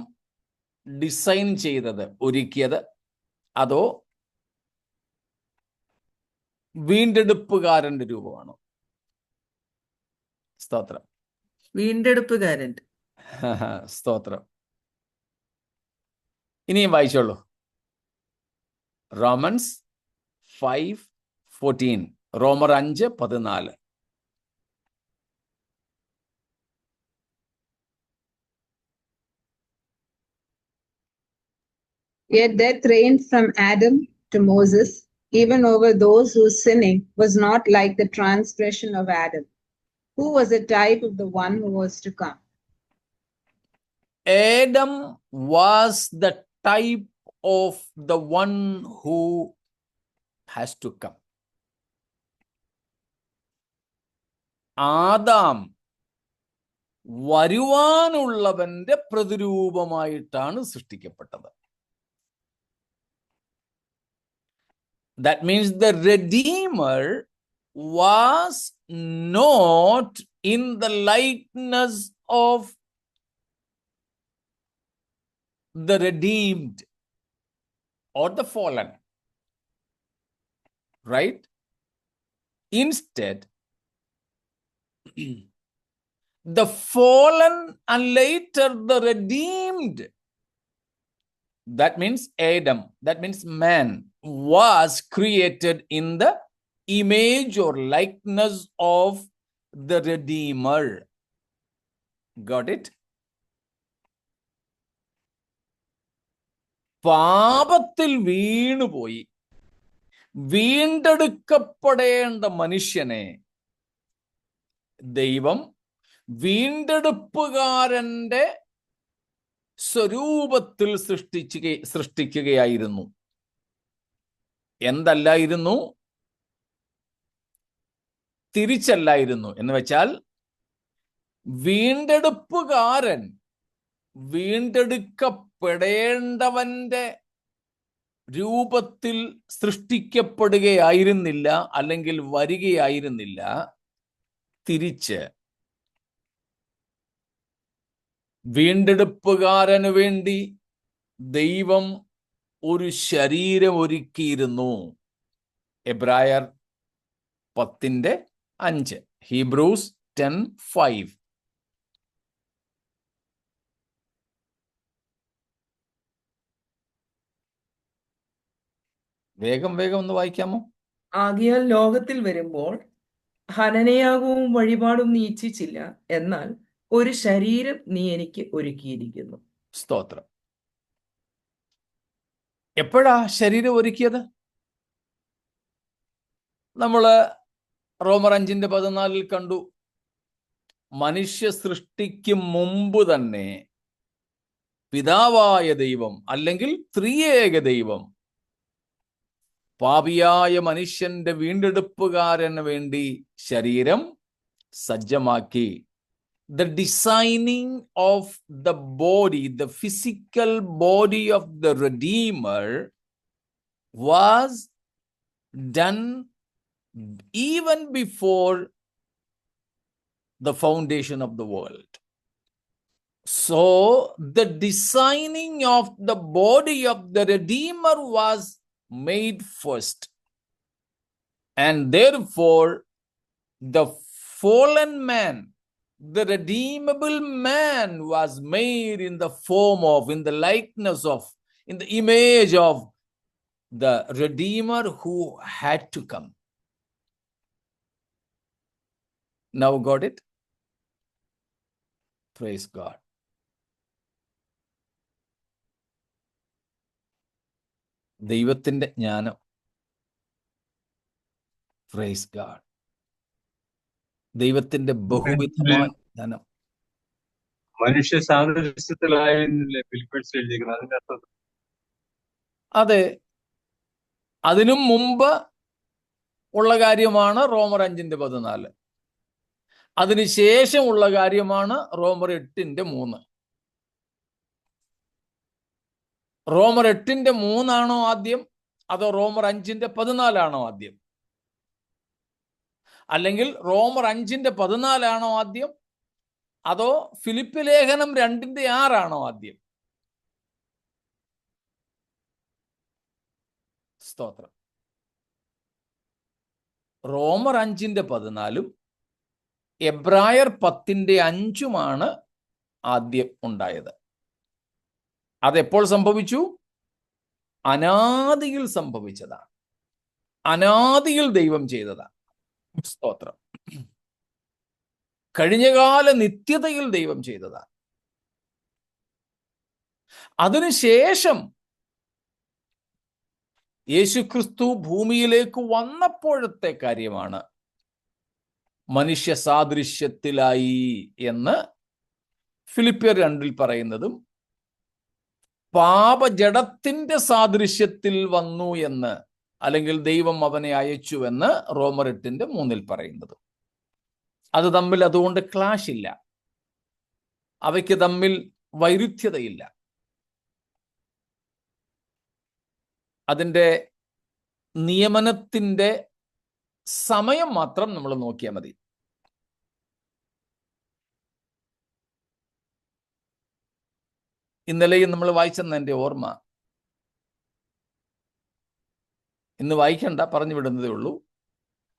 ഡിസൈൻ ചെയ്തത്, ഒരുക്കിയത്, അതോ വീണ്ടെടുപ്പുകാരന്റെ രൂപമാണോ? സ്തോത്രം. വീണ്ടെടുപ്പുകാരൻ. സ്തോത്രം. ഇനിയും വായിച്ചോളൂ. റോമൻസ് 5:14. റോമർ 5:14. Yet death reigned from Adam to Moses, even over those whose sinning was not like the transgression of Adam, who was a type of the one who was to come. Adam was the type of the one who has to come. Adam വരുവാനുള്ളവന്റെ പ്രതിരൂപമായിട്ടാണ് സൃഷ്ടിക്കപ്പെട്ടത്. That means the Redeemer was not in the likeness of the redeemed or the fallen, right? Instead, the fallen and later the redeemed, that means Adam, that means man, was created in the image or likeness of the Redeemer. Got it? പാപത്തിൽ വീണുപോയി വീണ്ടെടുക്കപ്പെടേണ്ട മനുഷ്യനെ ദൈവം വീണ്ടെടുപ്പുകാരന്റെ സ്വരൂപത്തിൽ സൃഷ്ടിക്കുകയായിരുന്നു. എന്തല്ലായിരുന്നു? തിരിച്ചല്ലായിരുന്നു. എന്ന് വെച്ചാൽ വീണ്ടെടുപ്പുകാരൻ വീണ്ടെടുക്കപ്പെടേണ്ടവന്റെ രൂപത്തിൽ സൃഷ്ടിക്കപ്പെടുകയായിരുന്നില്ല, അല്ലെങ്കിൽ വരികയായിരുന്നില്ല. തിരിച്ച് വീണ്ടെടുപ്പുകാരന് വേണ്ടി ദൈവം ഒരു ശരീരം ഒരുക്കിയിരുന്നു. എബ്രായർ 10:5, ഹീബ്രൂസ് 10:5. വേഗം ഒന്ന് വായിക്കാമോ? ആകയാൽ ലോകത്തിൽ വരുമ്പോൾ ഹനനയാഗവും വഴിപാടും നീ ഇച്ഛിച്ചില്ല, എന്നാൽ ഒരു ശരീരം നീ എനിക്ക് ഒരുക്കിയിരിക്കുന്നു. സ്തോത്രം. എപ്പോഴാ ശരീരം ഒരുക്കിയത്? നമ്മള് റോമർ 5:14 കണ്ടു. മനുഷ്യ സൃഷ്ടിക്ക് മുമ്പ് തന്നെ പിതാവായ ദൈവം, അല്ലെങ്കിൽ ത്രിയേക ദൈവം, പാപിയായ മനുഷ്യന്റെ വീണ്ടെടുപ്പുകാരന് വേണ്ടി ശരീരം സജ്ജമാക്കി. The designing of the body, the physical body of the Redeemer, was done even before the foundation of the world. So the designing of the body of the Redeemer was made first, and therefore the fallen man, the redeemable man, was made in the form of, in the likeness of, in the image of the Redeemer who had to come. Now got it? Praise God. ദൈവത്തിൻ്റെ ജ്ഞാനം. Praise God. ദൈവത്തിൻ്റെ ബഹുവിധമായ ധനം. മനുഷ്യ സാദൃശ്യത്തിലായെന്നില്ലേ ഫിലിപ്പിയൻസിൽ എഴുതിയിരിക്കുന്നത്? അതിന്റെ അർത്ഥം അതെ, അതിനും മുമ്പ് ഉള്ള കാര്യമാണ് റോമർ 5:14. അതിനുശേഷമുള്ള കാര്യമാണ് റോമർ 8:3. റോമർ 8:3 ആദ്യം, അതോ റോമർ 5:14 ആദ്യം? അല്ലെങ്കിൽ റോമർ 5:14 ആദ്യം, അതോ ഫിലിപ്പി ലേഖനം 2:6 ആദ്യം? സ്തോത്രം. റോമർ 5:14 എബ്രായർ 10:5 ആദ്യം ഉണ്ടായത്. അതെപ്പോൾ സംഭവിച്ചു? അനാദിയിൽ സംഭവിച്ചതാണ്. അനാദിയിൽ ദൈവം ചെയ്തതാണ്. സ്തോത്രം. കഴിഞ്ഞകാല നിത്യതയിൽ ദൈവം ചെയ്തതാണ്. അതിനുശേഷം യേശുക്രിസ്തു ഭൂമിയിലേക്ക് വന്നപ്പോഴത്തെ കാര്യമാണ് മനുഷ്യ സാദൃശ്യത്തിലായി എന്ന് ഫിലിപ്പിയർ 2 പറയുന്നതും, പാപജഡത്തിന്റെ സാദൃശ്യത്തിൽ വന്നു എന്ന്, അല്ലെങ്കിൽ ദൈവം അവനെ അയച്ചുവെന്ന് റോമർ 8:3 പറയുന്നതും. അത് തമ്മിൽ അതുകൊണ്ട് ക്ലാഷ് ഇല്ല, അവയ്ക്ക് തമ്മിൽ വൈരുദ്ധ്യതയില്ല. അതിൻ്റെ നിയമനത്തിൻ്റെ സമയം മാത്രം നമ്മൾ നോക്കിയാൽ മതി. ഇന്നലെയും നമ്മൾ വായിച്ചെന്ന് എൻ്റെ ഓർമ്മ. ഇന്ന് വായിക്കണ്ട, പറഞ്ഞു വിടുന്നതേ ഉള്ളൂ.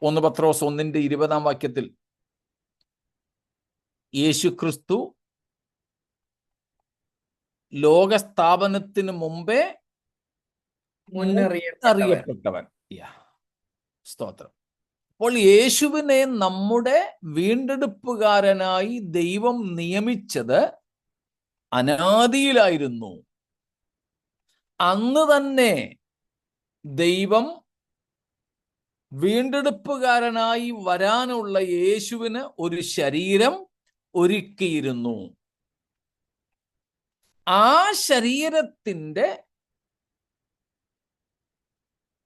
1 പത്രോസ് 1:20 യേശുക്രിസ്തു ലോകസ്ഥാപനത്തിന് മുമ്പേ അറിയപ്പെട്ടവൻ. സ്തോത്രം. അപ്പോൾ യേശുവിനെ നമ്മുടെ വീണ്ടെടുപ്പുകാരനായി ദൈവം നിയമിച്ചത് അനാദിയിലായിരുന്നു. അന്ന് തന്നെ ദൈവം വീണ്ടെടുപ്പുകാരനായി വരാനുള്ള യേശുവിന് ഒരു ശരീരം ഒരുക്കിയിരുന്നു. ആ ശരീരത്തിൻ്റെ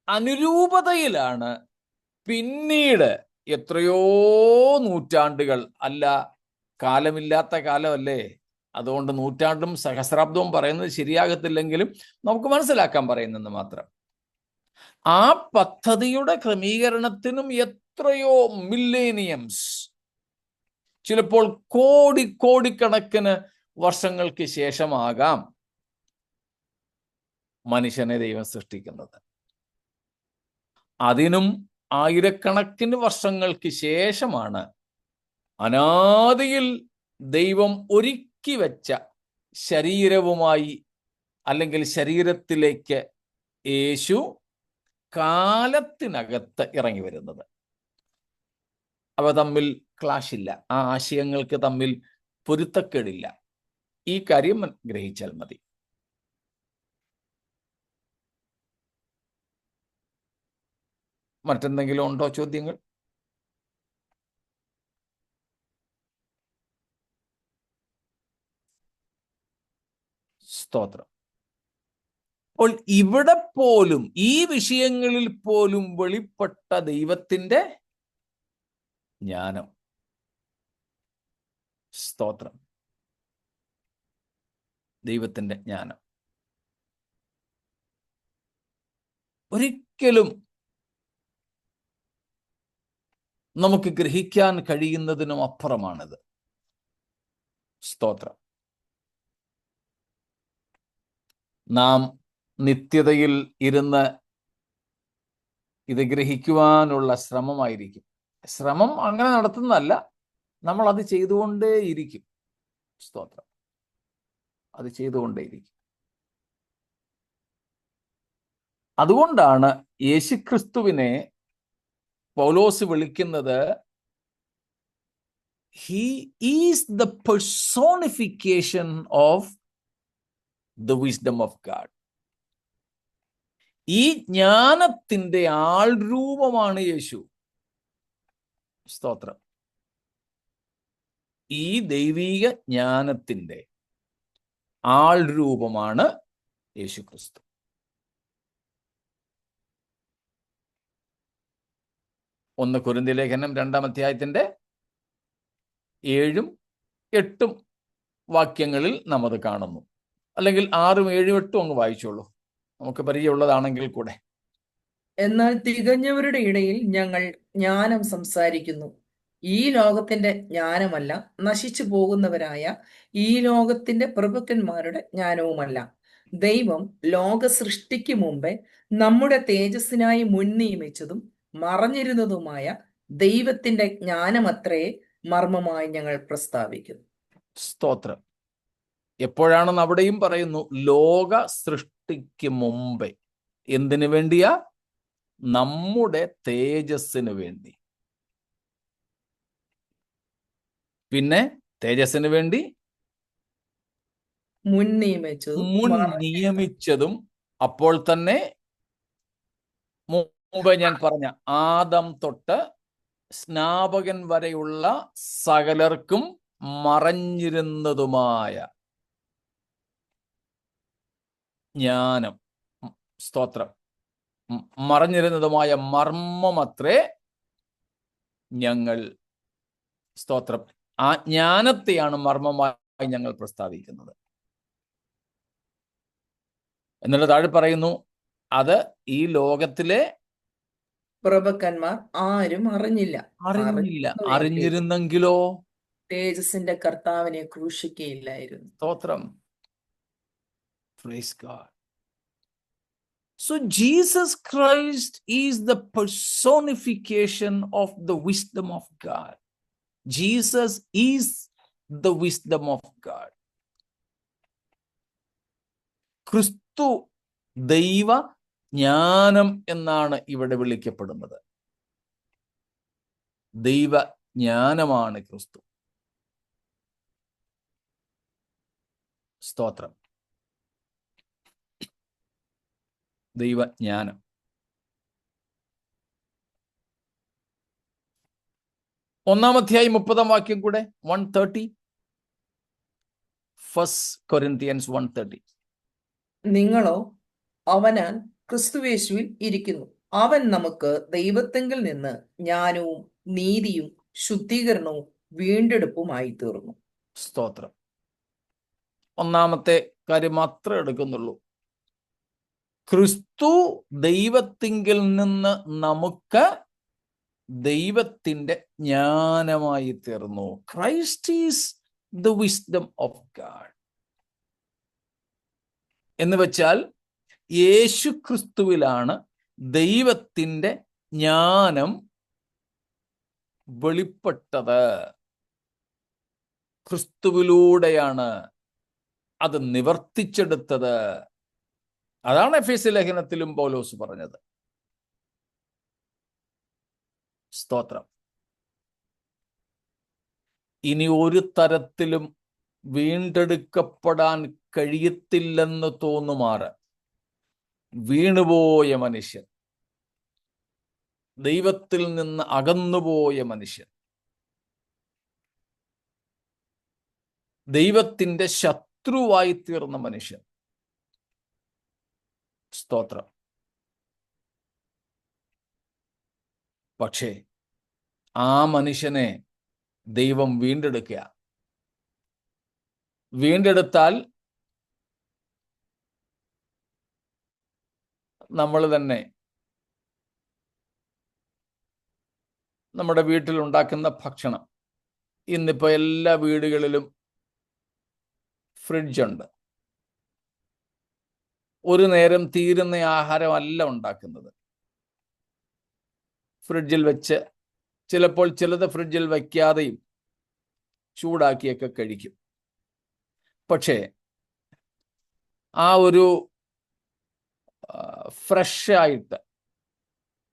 അനുരൂപതയിലാണ് പിന്നീട് എത്രയോ നൂറ്റാണ്ടുകൾ, അല്ല കാലമില്ലാത്ത കാലമല്ലേ, അതുകൊണ്ട് നൂറ്റാണ്ടും സഹസ്രാബ്ദവും പറയുന്നത് ശരിയാകത്തില്ലെങ്കിലും നമുക്ക് മനസ്സിലാക്കാൻ പറയുന്നെന്ന് മാത്രം. ആ പദ്ധതിയുടെ ക്രമീകരണത്തിനും എത്രയോ മില്ലേനിയംസ്, ചിലപ്പോൾ കോടിക്കണക്കിന് വർഷങ്ങൾക്ക് ശേഷമാകാം മനുഷ്യനെ ദൈവം സൃഷ്ടിക്കുന്നത്. അതിനും ആയിരക്കണക്കിന് വർഷങ്ങൾക്ക് ശേഷമാണ് അനാദിയിൽ ദൈവം ഒരുക്കി വെച്ച ശരീരവുമായി, അല്ലെങ്കിൽ ശരീരത്തിലേക്ക് യേശു കാലത്തിനകത്ത് ഇറങ്ങി വരുന്നത്. അവ തമ്മിൽ ക്ലാഷ് ഇല്ല, ആ ആശയങ്ങൾക്ക് തമ്മിൽ പൊരുത്തക്കേടില്ല. ഈ കാര്യം ഗ്രഹിച്ചാൽ മതി. മറ്റെന്തെങ്കിലും ഉണ്ടോ ചോദ്യങ്ങൾ? സ്തോത്രം. അപ്പോൾ ഇവിടെ പോലും, ഈ വിഷയങ്ങളിൽ പോലും വെളിപ്പെട്ട ദൈവത്തിൻ്റെ ജ്ഞാനം. സ്തോത്രം. ദൈവത്തിൻ്റെ ജ്ഞാനം ഒരിക്കലും നമുക്ക് ഗ്രഹിക്കാൻ കഴിയുന്നതിനും അപ്പുറമാണിത്. സ്തോത്രം. നാം നിത്യതയിൽ ഇരുന്ന് ഇത് ഗ്രഹിക്കുവാനുള്ള ശ്രമമായിരിക്കും. ശ്രമം അങ്ങനെ നടത്തുന്നതല്ല, നമ്മൾ അത് ചെയ്തുകൊണ്ടേയിരിക്കും. സ്തോത്രം. അത് ചെയ്തുകൊണ്ടേയിരിക്കും. അതുകൊണ്ടാണ് യേശുക്രിസ്തുവിനെ പൗലോസ് വിളിക്കുന്നത് he is the personification of the wisdom of God. ഈ ജ്ഞാനത്തിന്റെ ആൾരൂപമാണ് യേശു. സ്തോത്രം. ഈ ദൈവീക ജ്ഞാനത്തിന്റെ ആൾരൂപമാണ് യേശുക്രിസ്തു. ഒന്ന് കൊരിന്ത്യർ ലേഖനം 2-ാം അധ്യായത്തിന്റെ 7-ഉം 8-ഉം വാക്യങ്ങളിൽ നാം അത് കാണുന്നു. അല്ലെങ്കിൽ 6-ഉം 7-ഉം 8-ഉം അങ്ങ് വായിച്ചോളൂ, നമുക്ക് പരിചയമുള്ളതാണെങ്കിൽ കൂടെ. എന്നാൽ തികഞ്ഞവരുടെ ഇടയിൽ ഞങ്ങൾ ജ്ഞാനം സംസാരിക്കുന്നു, ഈ ലോകത്തിന്റെ ജ്ഞാനമല്ല, നശിച്ചു പോകുന്നവരായ ഈ ലോകത്തിന്റെ പ്രഭുക്കന്മാരുടെ ജ്ഞാനവുമല്ല. ദൈവം ലോക സൃഷ്ടിക്ക് മുമ്പേ നമ്മുടെ തേജസ്സിനായി മുൻനിയമിച്ചതും മറഞ്ഞിരുന്നതുമായ ദൈവത്തിന്റെ ജ്ഞാനമത്രേ മർമ്മമായി ഞങ്ങൾ പ്രസ്താവിക്കുന്നു. സ്തോത്രം. എപ്പോഴാണെന്ന് അവിടെയും പറയുന്നു, ലോക സൃഷ്ടിക്ക് മുമ്പേ. എന്തിനു വേണ്ടിയാ? നമ്മുടെ തേജസ്സിന് വേണ്ടി. പിന്നെ തേജസ്സിന് വേണ്ടി മുൻ നിയമിച്ചതും അപ്പോൾ തന്നെ മുമ്പ് ഞാൻ പറഞ്ഞ ആദം തൊട്ട് സ്നാപകൻ വരെയുള്ള സകലർക്കും മറഞ്ഞിരുന്നതുമായ ജ്ഞാനം. സ്തോത്രം. മറഞ്ഞിരുന്നതുമായ മർമ്മമത്രേ ഞങ്ങൾ, സ്തോത്രം, ആ ജ്ഞാനത്തെയാണ് മർമ്മമായി ഞങ്ങൾ പ്രസ്താവിക്കുന്നത്. എന്നുള്ള താഴെ പറയുന്നു, അത് ഈ ലോകത്തിലെ പ്രഭുക്കന്മാർ ആരും അറിഞ്ഞില്ല. അറിഞ്ഞിരുന്നെങ്കിലോ തേജസ്സിന്റെ കർത്താവിനെ ക്രൂശിക്കയില്ലായിരുന്നു. സ്തോത്രം. Praise God. So Jesus Christ is the personification of the wisdom of God. Jesus is the wisdom of God. ക്രിസ്തു ദൈവ ജ്ഞാനം എന്നാണ് ഇവിടെ വിളിക്കപ്പെടുന്നത്. ദൈവ ജ്ഞാനമാണ് ക്രിസ്തു. സ്തോത്രം. ദൈവജ്ഞാനം. ഒന്നാം അധ്യായം 30-ാം വാക്യം കൂടെ, 130. 1 Corinthians 1:30. നിങ്ങളോ അവനാൽ ക്രിസ്തുയേശുവിൽ ഇരിക്കുന്നു, അവൻ നമുക്ക് ദൈവത്തെങ്കിൽ നിന്ന് ജ്ഞാനവും നീതിയും ശുദ്ധീകരണവും വീണ്ടെടുപ്പുമായി തീർന്നു. സ്തോത്രം. ഒന്നാമത്തെ കാര്യം മാത്രമേ എടുക്കുന്നുള്ളൂ. ക്രിസ്തു ദൈവത്തിങ്കിൽ നിന്ന് നമുക്ക് ദൈവത്തിന്റെ ജ്ഞാനമായി തീർന്നു. Christ is the wisdom of God. എന്ന് വെച്ചാൽ യേശു ക്രിസ്തുവിലാണ് ദൈവത്തിന്റെ ജ്ഞാനം വെളിപ്പെട്ടത്. ക്രിസ്തുവിലൂടെയാണ് അത് നിവർത്തിച്ചെടുത്തത്. അതാണ് എഫേസ്യ ലേഖനത്തിലും പൗലോസ് പറഞ്ഞത്. സ്തോത്രം. ഇനി ഒരു തരത്തിലും വീണ്ടെടുക്കപ്പെടാൻ കഴിയത്തില്ലെന്ന് തോന്നുമാറ് വീണുപോയ മനുഷ്യൻ, ദൈവത്തിൽ നിന്ന് അകന്നുപോയ മനുഷ്യൻ, ദൈവത്തിന്റെ ശത്രുവായി തീർന്ന മനുഷ്യൻ, സ്തോത്രം. പക്ഷേ ആ മനുഷ്യനെ ദൈവം വീണ്ടെടുക്കുക. വീണ്ടെടുത്താൽ നമ്മൾ തന്നെ നമ്മുടെ വീട്ടിൽ ഉണ്ടാക്കുന്ന ഭക്ഷണം, ഇന്നിപ്പോ എല്ലാ വീടുകളിലും ഫ്രിഡ്ജുണ്ട്. ഒരു നേരം തീരുന്ന ആഹാരമല്ല ഉണ്ടാക്കുന്നത്. ഫ്രിഡ്ജിൽ വെച്ച്, ചിലപ്പോൾ ചിലത് ഫ്രിഡ്ജിൽ വയ്ക്കാതെയും ചൂടാക്കിയൊക്കെ കഴിക്കും. പക്ഷേ ആ ഒരു ഫ്രഷ് ആയിട്ട്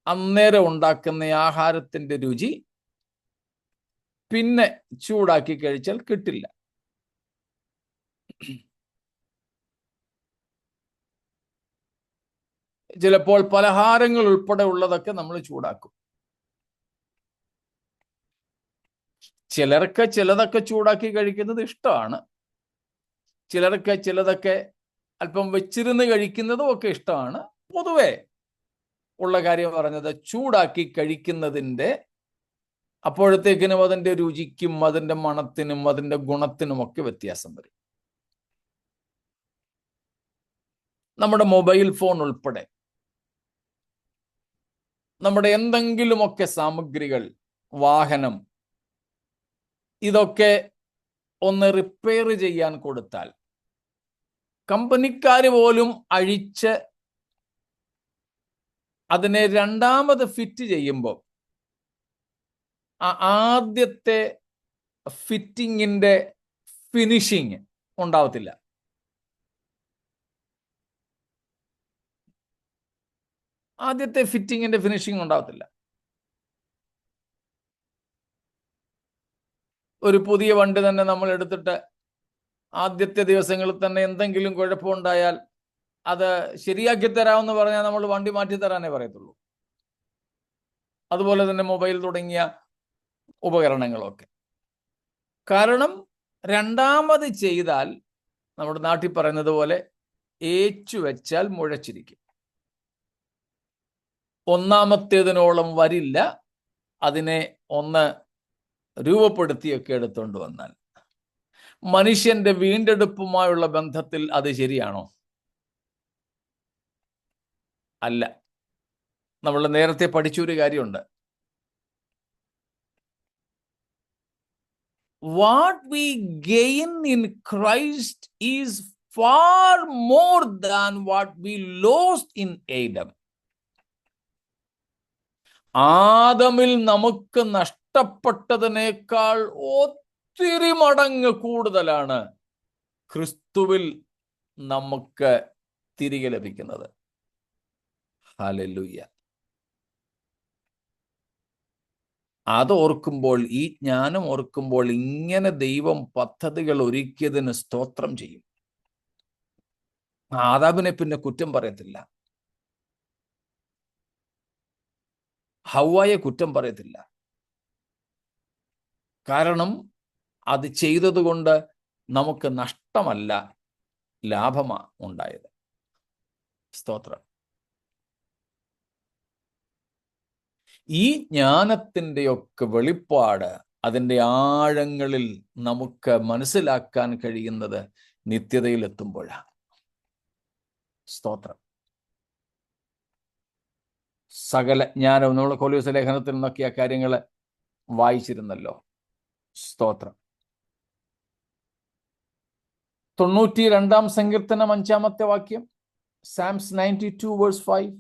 അന്നേരം ഉണ്ടാക്കുന്ന ആഹാരത്തിന്റെ രുചി പിന്നെ ചൂടാക്കി കഴിച്ചാൽ കിട്ടില്ല. ചിലപ്പോൾ പലഹാരങ്ങൾ ഉൾപ്പെടെ ഉള്ളതൊക്കെ നമ്മൾ ചൂടാക്കും. ചിലർക്ക് ചിലതൊക്കെ ചൂടാക്കി കഴിക്കുന്നത് ഇഷ്ടമാണ്, ചിലർക്ക് ചിലതൊക്കെ അല്പം വെച്ചിരുന്ന് കഴിക്കുന്നതും ഒക്കെ ഇഷ്ടമാണ്. പൊതുവെ ഉള്ള കാര്യം പറഞ്ഞത്, ചൂടാക്കി കഴിക്കുന്നതിൻ്റെ അപ്പോഴത്തേക്കിനും അതിൻ്റെ രുചിക്കും അതിൻ്റെ മണത്തിനും അതിൻ്റെ ഗുണത്തിനും ഒക്കെ വ്യത്യാസം വരും. നമ്മുടെ മൊബൈൽ ഫോൺ ഉൾപ്പെടെ നമ്മുടെ എന്തെങ്കിലുമൊക്കെ സാമഗ്രികൾ, വാഹനം, ഇതൊക്കെ ഒന്ന് റിപ്പയർ ചെയ്യാൻ കൊടുത്താൽ കമ്പനിക്കാർ പോലും അഴിച്ച് അതിനെ രണ്ടാമത് ഫിറ്റ് ചെയ്യുമ്പോൾ ആദ്യത്തെ ഫിറ്റിങ്ങിന്റെ ഫിനിഷിങ് ഉണ്ടാവത്തില്ല. ആദ്യത്തെ ഫിറ്റിങ്ങിന്റെ ഫിനിഷിങ് ഉണ്ടാവത്തില്ല. ഒരു പുതിയ വണ്ടി തന്നെ നമ്മൾ എടുത്തിട്ട് ആദ്യത്തെ ദിവസങ്ങളിൽ തന്നെ എന്തെങ്കിലും കുഴപ്പമുണ്ടായാൽ അത് ശരിയാക്കി തരാമെന്ന് പറഞ്ഞാൽ നമ്മൾ വണ്ടി മാറ്റി തരാനേ പറയത്തുള്ളൂ. അതുപോലെ തന്നെ മൊബൈൽ തുടങ്ങിയ ഉപകരണങ്ങളൊക്കെ. കാരണം രണ്ടാമത് ചെയ്താൽ നമ്മുടെ നാട്ടിൽ പറയുന്നത് പോലെ ഏച്ചു വെച്ചാൽ മുഴച്ചിരിക്കും. ഒന്നാമത്തേതിനോളം വരില്ല. അതിനെ ഒന്ന് രൂപപ്പെടുത്തിയൊക്കെ എടുത്തുകൊണ്ട് വന്നാൽ മനുഷ്യന്റെ വീണ്ടെടുപ്പുമായുള്ള ബന്ധത്തിൽ അത് ശരിയാണോ? അല്ല. നമ്മൾ നേരത്തെ പഠിച്ചൊരു കാര്യമുണ്ട്. What we gain in Christ is far more than what we lost in Adam. ആദമിൽ നമുക്ക് നഷ്ടപ്പെട്ടതിനേക്കാൾ ഒത്തിരി മടങ്ങ് കൂടുതലാണ് ക്രിസ്തുവിൽ നമുക്ക് തിരികെ ലഭിക്കുന്നത്. ഹല്ലേലൂയ. അത് ഓർക്കുമ്പോൾ, ഈ ജ്ഞാനം ഓർക്കുമ്പോൾ ഇങ്ങനെ ദൈവം പദ്ധതികൾ ഒരുക്കിയതിന് സ്തോത്രം ചെയ്യും. ആദാമിനെ പിന്നെ കുറ്റം പറയത്തില്ല, ഹവ്വായെ കുറ്റം പറയത്തില്ല. കാരണം അത് ചെയ്തതുകൊണ്ട് നമുക്ക് നഷ്ടമല്ല, ലാഭമാ ഉണ്ടായത്. സ്തോത്രം. ഈ ജ്ഞാനത്തിൻ്റെയൊക്കെ വെളിപ്പാട്, അതിൻ്റെ ആഴങ്ങളിൽ നമുക്ക് മനസ്സിലാക്കാൻ കഴിയുന്നത് നിത്യതയിലെത്തുമ്പോഴാണ്. സ്തോത്രം. സകല ജ്ഞാനം, നമ്മൾ കൊലോസ്യ ലേഖനത്തിൽ നിന്നൊക്കെ ആ കാര്യങ്ങൾ വായിച്ചിരുന്നല്ലോ. സ്തോത്രം. 92-ാം സങ്കീർത്തനം 5-ാമത്തെ വാക്യം, സാംസ് 92 വേഴ്സ് 5.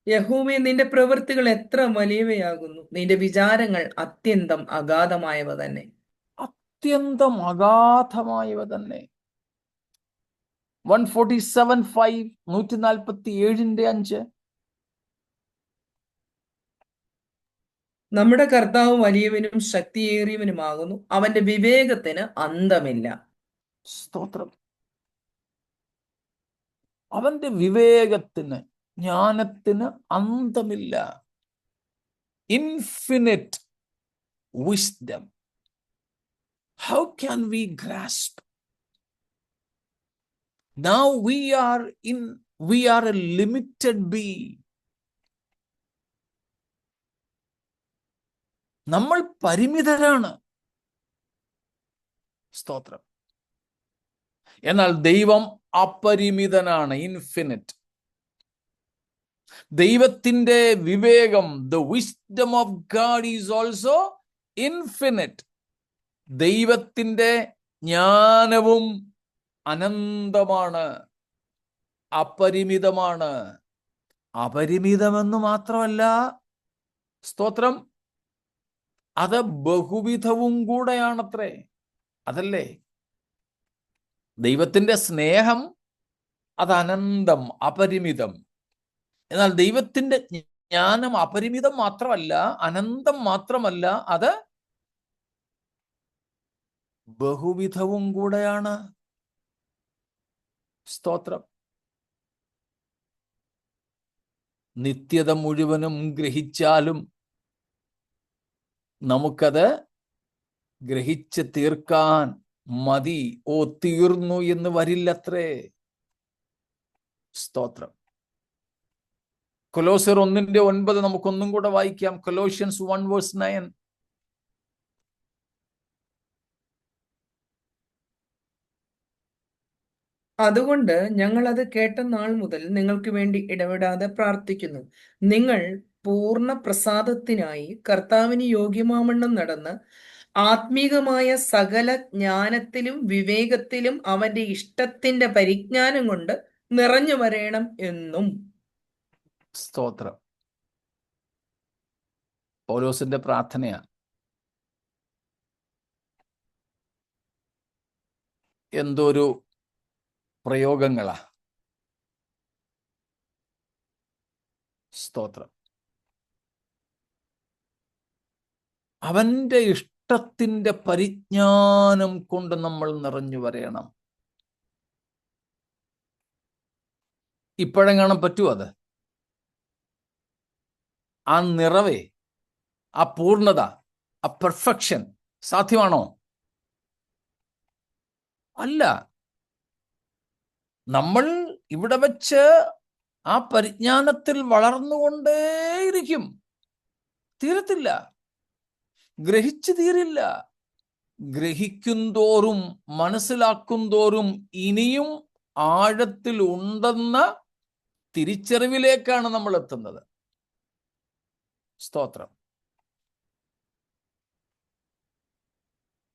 യഹോവേ, നിന്റെ പ്രവൃത്തികൾ എത്ര വലിയവയാകുന്നു, നിന്റെ വിചാരങ്ങൾ അത്യന്തം അഗാധമായവ തന്നെ. അത്യന്തം അഗാധമായവ തന്നെ. 147:5, 147-5. നമ്മുടെ കർത്താവ് വലിയവനും ശക്തിയേറിയവനുമാകുന്നു, അവന്റെ വിവേകത്തിന് അന്തമില്ല. സ്തോത്രം. അവന്റെ വിവേകത്തിന്, ജ്ഞാനത്തിന് അന്തമില്ല. Infinite wisdom. How can we grasp? Now we are a limited being. നമ്മൾ പരിമിതരാണ്. സ്തോത്രം. എന്നാൽ ദൈവം അപരിമിതനാണ്, ഇൻഫിനിറ്റ്. ദൈവത്തിന്റെ വിവേകം, the wisdom of God is also infinite. ദൈവത്തിന്റെ ജ്ഞാനവും അനന്തമാണ്, അപരിമിതമാണ്. അപരിമിതമെന്ന് മാത്രമല്ല, സ്തോത്രം, അത് ബഹുവിധവും കൂടെയാണത്രേ. അതല്ലേ ദൈവത്തിൻ്റെ സ്നേഹം അത് അനന്തം, അപരിമിതം. എന്നാൽ ദൈവത്തിൻ്റെ ജ്ഞാനം അപരിമിതം മാത്രമല്ല, അനന്തം മാത്രമല്ല, അത് ബഹുവിധവും കൂടെയാണ്. സ്തോത്രം. നിത്യത മുഴുവനും ഗ്രഹിച്ചാലും നമുക്കത് ഗ്രഹിച്ച് തീർക്കാൻ മതി. ഓ, തീർന്നു എന്ന് വരില്ലത്രേ. സ്തോത്രം. കൊലോസ്യർ 1:9 നമുക്കൊന്നും കൂടെ വായിക്കാം. കൊലോഷ്യൻസ് 1:9. അതുകൊണ്ട് ഞങ്ങൾ അത് കേട്ട നാൾ മുതൽ നിങ്ങൾക്ക് വേണ്ടി ഇടപെടാതെ പ്രാർത്ഥിക്കുന്നു. നിങ്ങൾ പൂർണ്ണ പ്രസാദത്തിനായി കർത്താവിന് യോഗ്യമാവണ്ണം നടന്ന് ആത്മീകമായ സകല ജ്ഞാനത്തിലും വിവേകത്തിലും അവന്റെ ഇഷ്ടത്തിന്റെ പരിജ്ഞാനം കൊണ്ട് നിറഞ്ഞു വരേണം എന്നും. സ്തോത്രം. പൗലോസിന്റെ പ്രാർത്ഥനയാണ്. എന്തൊരു പ്രയോഗങ്ങളാ. സ്തോത്രം. അവന്റെ ഇഷ്ടത്തിന്റെ പരിജ്ഞാനം കൊണ്ട് നമ്മൾ നിറഞ്ഞു വരയണം. ഇപ്പോഴെങ്ങാനും പറ്റുമോ അത്? ആ നിറവേ, ആ പൂർണ്ണത, ആ പെർഫെക്ഷൻ സാധ്യമാണോ? അല്ല. നമ്മൾ ഇവിടെ വെച്ച് ആ പരിജ്ഞാനത്തിൽ വളർന്നുകൊണ്ടേയിരിക്കും. തീരത്തില്ല, ഗ്രഹിച്ചു തീരില്ല. ഗ്രഹിക്കുന്തോറും മനസ്സിലാക്കുന്തോറും ഇനിയും ആഴത്തിൽ ഉണ്ടെന്ന തിരിച്ചറിവിലേക്കാണ് നമ്മൾ എത്തുന്നത്. സ്തോത്രം.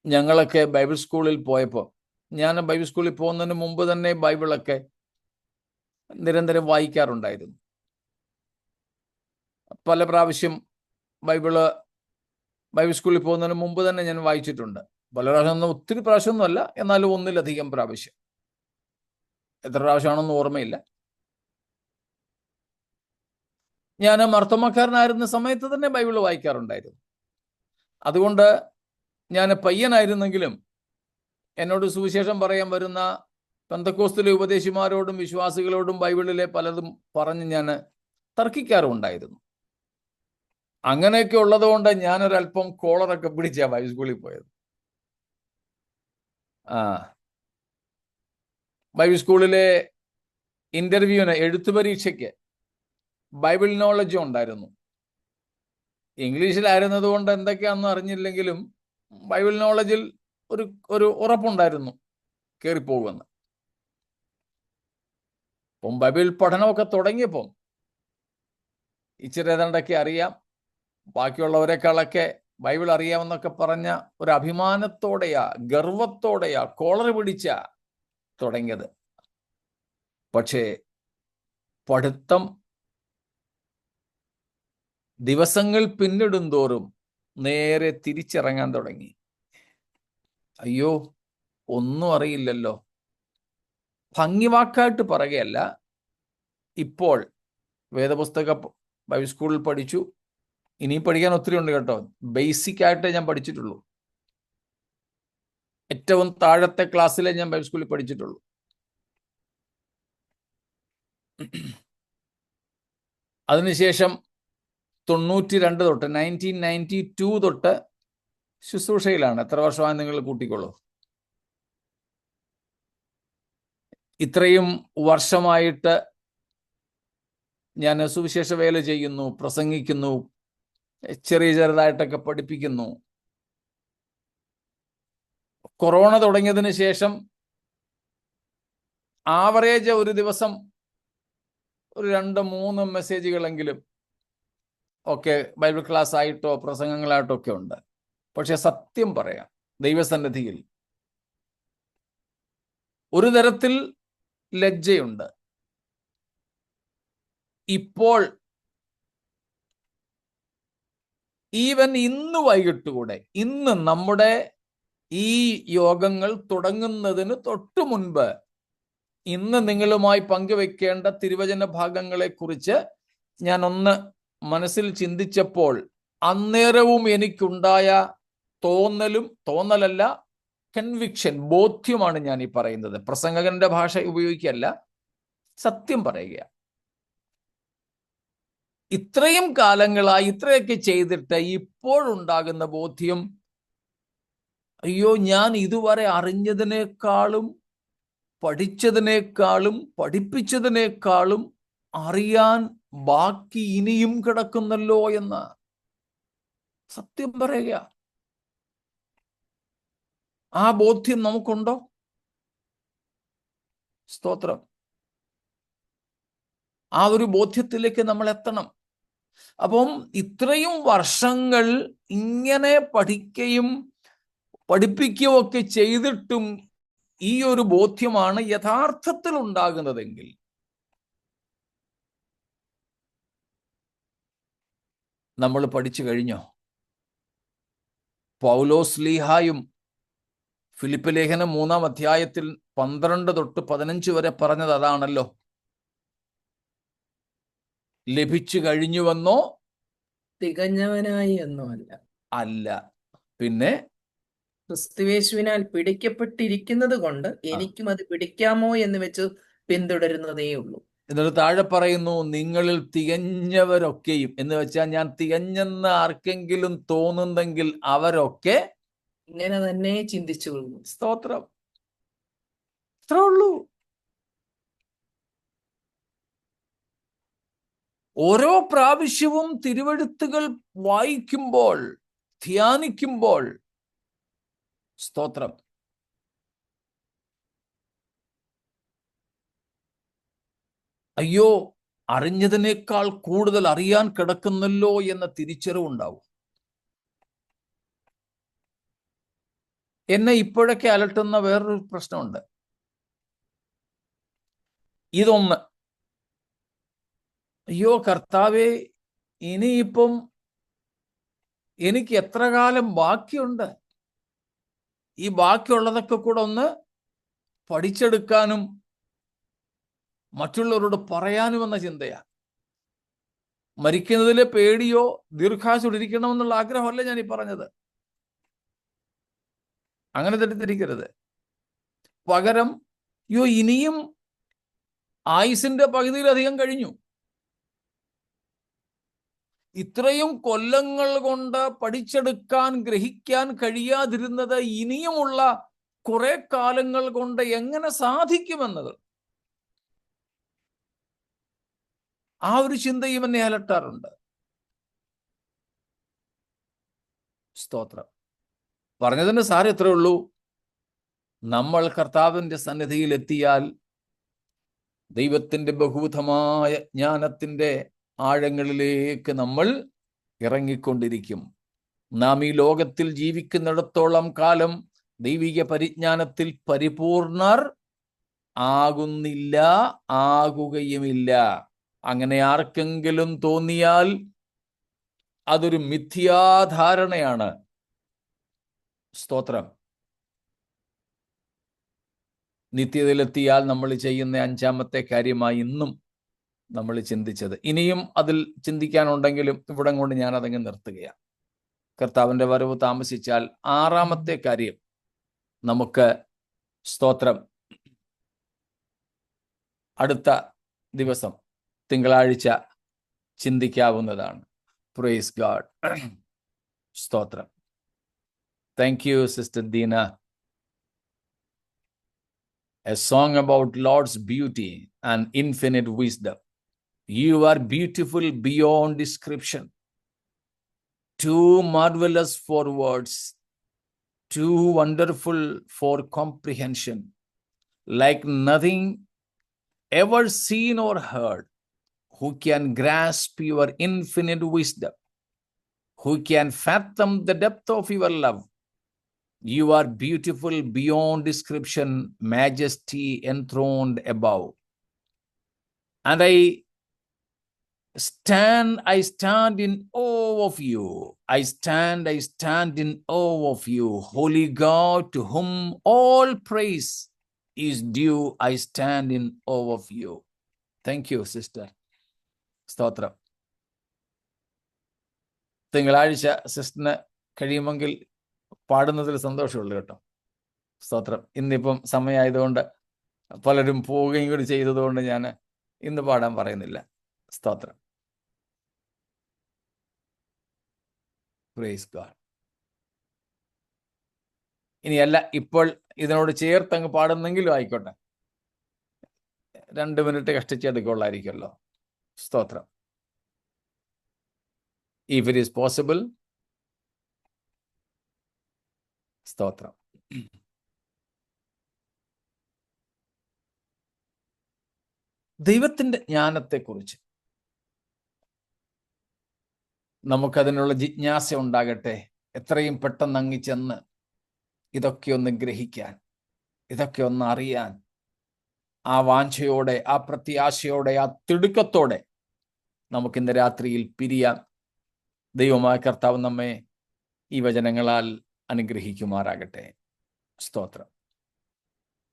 ഞങ്ങളൊക്കെ ബൈബിൾ സ്കൂളിൽ പോയപ്പോൾ, ഞാൻ ബൈബിൾ സ്കൂളിൽ പോകുന്നതിന് മുമ്പ് തന്നെ ബൈബിളൊക്കെ നിരന്തരം വായിക്കാറുണ്ടായിരുന്നു. പല പ്രാവശ്യം ബൈബിൾ സ്കൂളിൽ പോകുന്നതിന് മുമ്പ് തന്നെ ഞാൻ വായിച്ചിട്ടുണ്ട്. പല പ്രാവശ്യം, ഒത്തിരി പ്രാവശ്യമൊന്നുമല്ല, എന്നാലും ഒന്നിലധികം പ്രാവശ്യം. എത്ര പ്രാവശ്യമാണെന്ന് ഓർമ്മയില്ല. ഞാൻ മർത്തോമാക്കാരനായിരുന്ന സമയത്ത് തന്നെ ബൈബിൾ വായിക്കാറുണ്ടായിരുന്നു. അതുകൊണ്ട് ഞാൻ പയ്യനായിരുന്നെങ്കിലും എന്നോട് സുവിശേഷം പറയാൻ വരുന്ന പെന്തക്കോസ്തിലെ ഉപദേശിമാരോടും വിശ്വാസികളോടും ബൈബിളിലെ പലതും പറഞ്ഞ് ഞാൻ തർക്കിക്കാറുണ്ടായിരുന്നു. അങ്ങനെയൊക്കെ ഉള്ളതുകൊണ്ട് ഞാനൊരല്പം കോളറൊക്കെ പിടിച്ചാ ബൈബിൾ സ്കൂളിൽ പോയത്. ബൈബിൾ സ്കൂളിലെ ഇന്റർവ്യൂവിന്, എഴുത്തു പരീക്ഷയ്ക്ക് ബൈബിൾ നോളജും ഉണ്ടായിരുന്നു. ഇംഗ്ലീഷിലായിരുന്നത് കൊണ്ട് എന്തൊക്കെയാണെന്ന് അറിഞ്ഞില്ലെങ്കിലും ബൈബിൾ നോളജിൽ ഒരു ഉറപ്പുണ്ടായിരുന്നു കയറിപ്പോകുമെന്ന്. അപ്പം ബൈബിൾ പഠനമൊക്കെ തുടങ്ങിയപ്പം ഇച്ചിരി ഏതാണ്ടൊക്കെ അറിയാം, ബാക്കിയുള്ളവരെക്കാളൊക്കെ ബൈബിൾ അറിയാമെന്നൊക്കെ പറഞ്ഞ ഒരു അഭിമാനത്തോടെയാ, ഗർവത്തോടെയാ, കോളർ പിടിച്ച തുടങ്ങിയത്. പക്ഷേ പഠിത്തം ദിവസങ്ങൾ പിന്നിടുന്തോറും നേരെ തിരിച്ചിറങ്ങാൻ തുടങ്ങി. അയ്യോ, ഒന്നും അറിയില്ലല്ലോ. ഭംഗിവാക്കായിട്ട് പറയുകയല്ല, ഇപ്പോൾ വേദപുസ്തക ബൈബിൾ സ്കൂളിൽ പഠിച്ചു. ഇനിയും പഠിക്കാൻ ഒത്തിരി ഉണ്ട് കേട്ടോ. ബേസിക് ആയിട്ടേ ഞാൻ പഠിച്ചിട്ടുള്ളൂ. ഏറ്റവും താഴത്തെ ക്ലാസ്സിലെ ഞാൻ ബൈബിൾ സ്കൂളിൽ പഠിച്ചിട്ടുള്ളൂ. അതിനുശേഷം 92 തൊട്ട് 1992 തൊട്ട് ശുശ്രൂഷയിലാണ്. എത്ര വർഷമായി നിങ്ങൾ കൂട്ടിക്കോളൂ. ഇത്രയും വർഷമായിട്ട് ഞാൻ സുവിശേഷ വേല ചെയ്യുന്നു, പ്രസംഗിക്കുന്നു, ചെറുതായിട്ടൊക്കെ പഠിപ്പിക്കുന്നു. കൊറോണ തുടങ്ങിയതിന് ശേഷം ആവറേജ് ഒരു ദിവസം ഒരു 2-3 മെസ്സേജുകളെങ്കിലും ഒക്കെ ബൈബിൾ ക്ലാസ് ആയിട്ടോ പ്രസംഗങ്ങളായിട്ടോ ഒക്കെ ഉണ്ട്. പക്ഷെ സത്യം പറയാം, ദൈവസന്നിധിയിൽ ഒരു തരത്തിൽ ലജ്ജയുണ്ട്. ഇപ്പോൾ ഈവൻ ഇന്ന് വൈകിട്ട് കൂടെ, ഇന്ന് നമ്മുടെ ഈ യോഗങ്ങൾ തുടങ്ങുന്നതിന് തൊട്ടു മുൻപ് ഇന്ന് നിങ്ങളുമായി പങ്കുവെക്കേണ്ട തിരുവചന ഭാഗങ്ങളെക്കുറിച്ച് ഞാൻ ഒന്ന് മനസ്സിൽ ചിന്തിച്ചപ്പോൾ അന്നേരവും എനിക്കുണ്ടായ തോന്നലല്ല, കൺവിക്ഷൻ, ബോധ്യമാണ് ഞാൻ ഈ പറയുന്നത്. പ്രസംഗകന്റെ ഭാഷ ഉപയോഗിക്കല്ല, സത്യം പറയുക. ഇത്രയും കാലങ്ങളായി ഇത്രയൊക്കെ ചെയ്തിട്ട് ഇപ്പോഴുണ്ടാകുന്ന ബോധ്യം, അയ്യോ, ഞാൻ ഇതുവരെ അറിഞ്ഞതിനേക്കാളും പഠിച്ചതിനേക്കാളും പഠിപ്പിച്ചതിനേക്കാളും അറിയാൻ ബാക്കി ഇനിയും കിടക്കുന്നല്ലോ എന്ന് സത്യം പറയുക. ആ ബോധ്യം നമുക്കുണ്ടോ? സ്തോത്രം. ആ ഒരു ബോധ്യത്തിലേക്ക് നമ്മൾ എത്തണം. അപ്പം ഇത്രയും വർഷങ്ങൾ ഇങ്ങനെ പഠിക്കുകയും പഠിപ്പിക്കുകയും ഒക്കെ ചെയ്തിട്ടും ഈ ഒരു ബോധ്യമാണ് യഥാർത്ഥത്തിൽ ഉണ്ടാകുന്നതെങ്കിൽ നമ്മൾ പഠിച്ചു കഴിഞ്ഞോ? പൗലോസ് ലീഹായും ഫിലിപ്പ് ലേഖനം 3-ാം അധ്യായത്തിൽ 12 തൊട്ട് 15 വരെ പറഞ്ഞത് അതാണല്ലോ. ലഭിച്ചു കഴിഞ്ഞുവെന്നോ തികഞ്ഞവനായി എന്നോ അല്ല, പിന്നെ ക്രിസ്തുയേശുവിനാൽ പിടിക്കപ്പെട്ടിരിക്കുന്നത് കൊണ്ട് എനിക്കും അത് പിടിക്കാമോ എന്ന് വെച്ച് പിന്തുടരുന്നതേ ഉള്ളൂ. എന്നിട്ട് താഴെ പറയുന്നു, നിങ്ങളിൽ തികഞ്ഞവരൊക്കെയും, എന്ന് വെച്ചാൽ ഞാൻ തികഞ്ഞെന്ന് ആർക്കെങ്കിലും തോന്നുന്നെങ്കിൽ അവരൊക്കെ ഇങ്ങനെ തന്നെ ചിന്തിച്ചുകൊള്ളു. സ്തോത്രം. അത്രേ ഉള്ളൂ. ഓരോ പ്രാവശ്യവും തിരുവെഴുത്തുകൾ വായിക്കുമ്പോൾ, ധ്യാനിക്കുമ്പോൾ, സ്തോത്രം, അയ്യോ, അറിഞ്ഞതിനേക്കാൾ കൂടുതൽ അറിയാൻ കിടക്കുന്നല്ലോ എന്ന തിരിച്ചറിവുണ്ടാവും. എന്നെ ഇപ്പോഴൊക്കെ അലട്ടുന്ന വേറൊരു പ്രശ്നമുണ്ട്. ഇതൊന്ന്, അയ്യോ കർത്താവേ, ഇനിയിപ്പം എനിക്ക് എത്ര കാലം ബാക്കിയുണ്ട്? ഈ ബാക്കിയുള്ളതൊക്കെ കൂടെ ഒന്ന് പഠിച്ചെടുക്കാനും മറ്റുള്ളവരോട് പറയാനുമെന്ന ചിന്തയാ. മരിക്കുന്നതിലെ പേടിയോ ദീർഘായുസ്സോടിരിക്കണമെന്നുള്ള ആഗ്രഹമല്ല ഞാൻ ഈ പറഞ്ഞത്. അങ്ങനെ തെറ്റിദ്ധരിക്കരുത്. പകരം, അയ്യോ, ഇനിയും ആയുസിന്റെ പകുതിയിലധികം കഴിഞ്ഞു. ഇത്രയും കൊല്ലങ്ങൾ കൊണ്ട് പഠിച്ചെടുക്കാൻ, ഗ്രഹിക്കാൻ കഴിയാതിരുന്നത് ഇനിയുമുള്ള കുറെ കാലങ്ങൾ കൊണ്ട് എങ്ങനെ സാധിക്കുമെന്നത്, ആ ഒരു ചിന്തയും എന്നെ അലട്ടാറുണ്ട്. സ്തോത്രം. പറഞ്ഞതിന് സാരം എത്രയേ ഉള്ളൂ? നമ്മൾ കർത്താവിന്റെ സന്നിധിയിൽ എത്തിയാൽ ദൈവത്തിന്റെ ബഹുവിധമായ ജ്ഞാനത്തിന്റെ ആഴങ്ങളിലേക്ക് നമ്മൾ ഇറങ്ങിക്കൊണ്ടിരിക്കും. നാം ഈ ലോകത്തിൽ ജീവിക്കുന്നിടത്തോളം കാലം ദൈവിക പരിജ്ഞാനത്തിൽ പരിപൂർണർ ആകുന്നില്ല, ആകുകയുമില്ല. അങ്ങനെ ആർക്കെങ്കിലും തോന്നിയാൽ അതൊരു മിഥ്യാധാരണയാണ്. സ്തോത്രം. നിത്യതയിലെത്തിയാൽ നമ്മൾ ചെയ്യുന്ന 5-ാമത്തെ കാര്യമായി ഇന്നും നമ്മൾ ചിന്തിച്ചത്. ഇനിയും അതിൽ ചിന്തിക്കാനുണ്ടെങ്കിലും ഇവിടം കൊണ്ട് ഞാൻ അതങ്ങ് നിർത്തുകയാണ്. കർത്താവിന്റെ വരവ് താമസിച്ചാൽ 6-ാമത്തെ കാര്യം നമുക്ക്, സ്തോത്രം, അടുത്ത ദിവസം തിങ്കളാഴ്ച ചിന്തിക്കാവുന്നതാണ്. Praise God. സ്തോത്രം. Thank you sister Deena. A song about Lord's beauty and infinite wisdom. You are beautiful beyond description, too marvelous for words, too wonderful for comprehension, like nothing ever seen or heard. Who can grasp your infinite wisdom? Who can fathom the depth of your love? You are beautiful beyond description, majesty enthroned above. And I stand in awe of you. I stand in awe of you. Holy God, to whom all praise is due, I stand in awe of you. Thank you, sister. സ്തോത്രം. തിങ്കളാഴ്ച സിസ്റ്ററിന് കഴിയുമെങ്കിൽ പാടുന്നതിൽ സന്തോഷമുള്ളൂ കേട്ടോ. സ്തോത്രം. ഇന്നിപ്പം സമയമായതുകൊണ്ട് പലരും പോവുകയും കൂടി ചെയ്തതുകൊണ്ട് ഞാൻ ഇന്ന് പാടാൻ പറയുന്നില്ല. സ്തോത്രം. Praise God. ഇനിയല്ല, ഇപ്പോൾ ഇതിനോട് ചേർത്തങ്ങ് പാടുന്നെങ്കിലും ആയിക്കോട്ടെ, 2 മിനിറ്റ് കഷ്ടിച്ചെടുക്കുള്ളായിരിക്കുമല്ലോ. സ്തോത്രം. If it is possible. സ്തോത്രം. ദൈവത്തിൻ്റെ ജ്ഞാനത്തെക്കുറിച്ച് നമുക്കതിനുള്ള ജിജ്ഞാസ ഉണ്ടാകട്ടെ. എത്രയും പെട്ടെന്ന് അങ്ങ് ചെന്ന് ഇതൊക്കെ ഒന്ന് ഗ്രഹിക്കാൻ, ഇതൊക്കെ ഒന്ന് അറിയാൻ, ആ വാഞ്ചയോടെ, ആ പ്രത്യാശയോടെ, ആ തിടുക്കത്തോടെ നമുക്കിന്ന് രാത്രിയിൽ പിരിയാം. ദൈവമായ കർത്താവ് നമ്മെ ഈ വചനങ്ങളാൽ അനുഗ്രഹിക്കുമാറാകട്ടെ. സ്തോത്രം.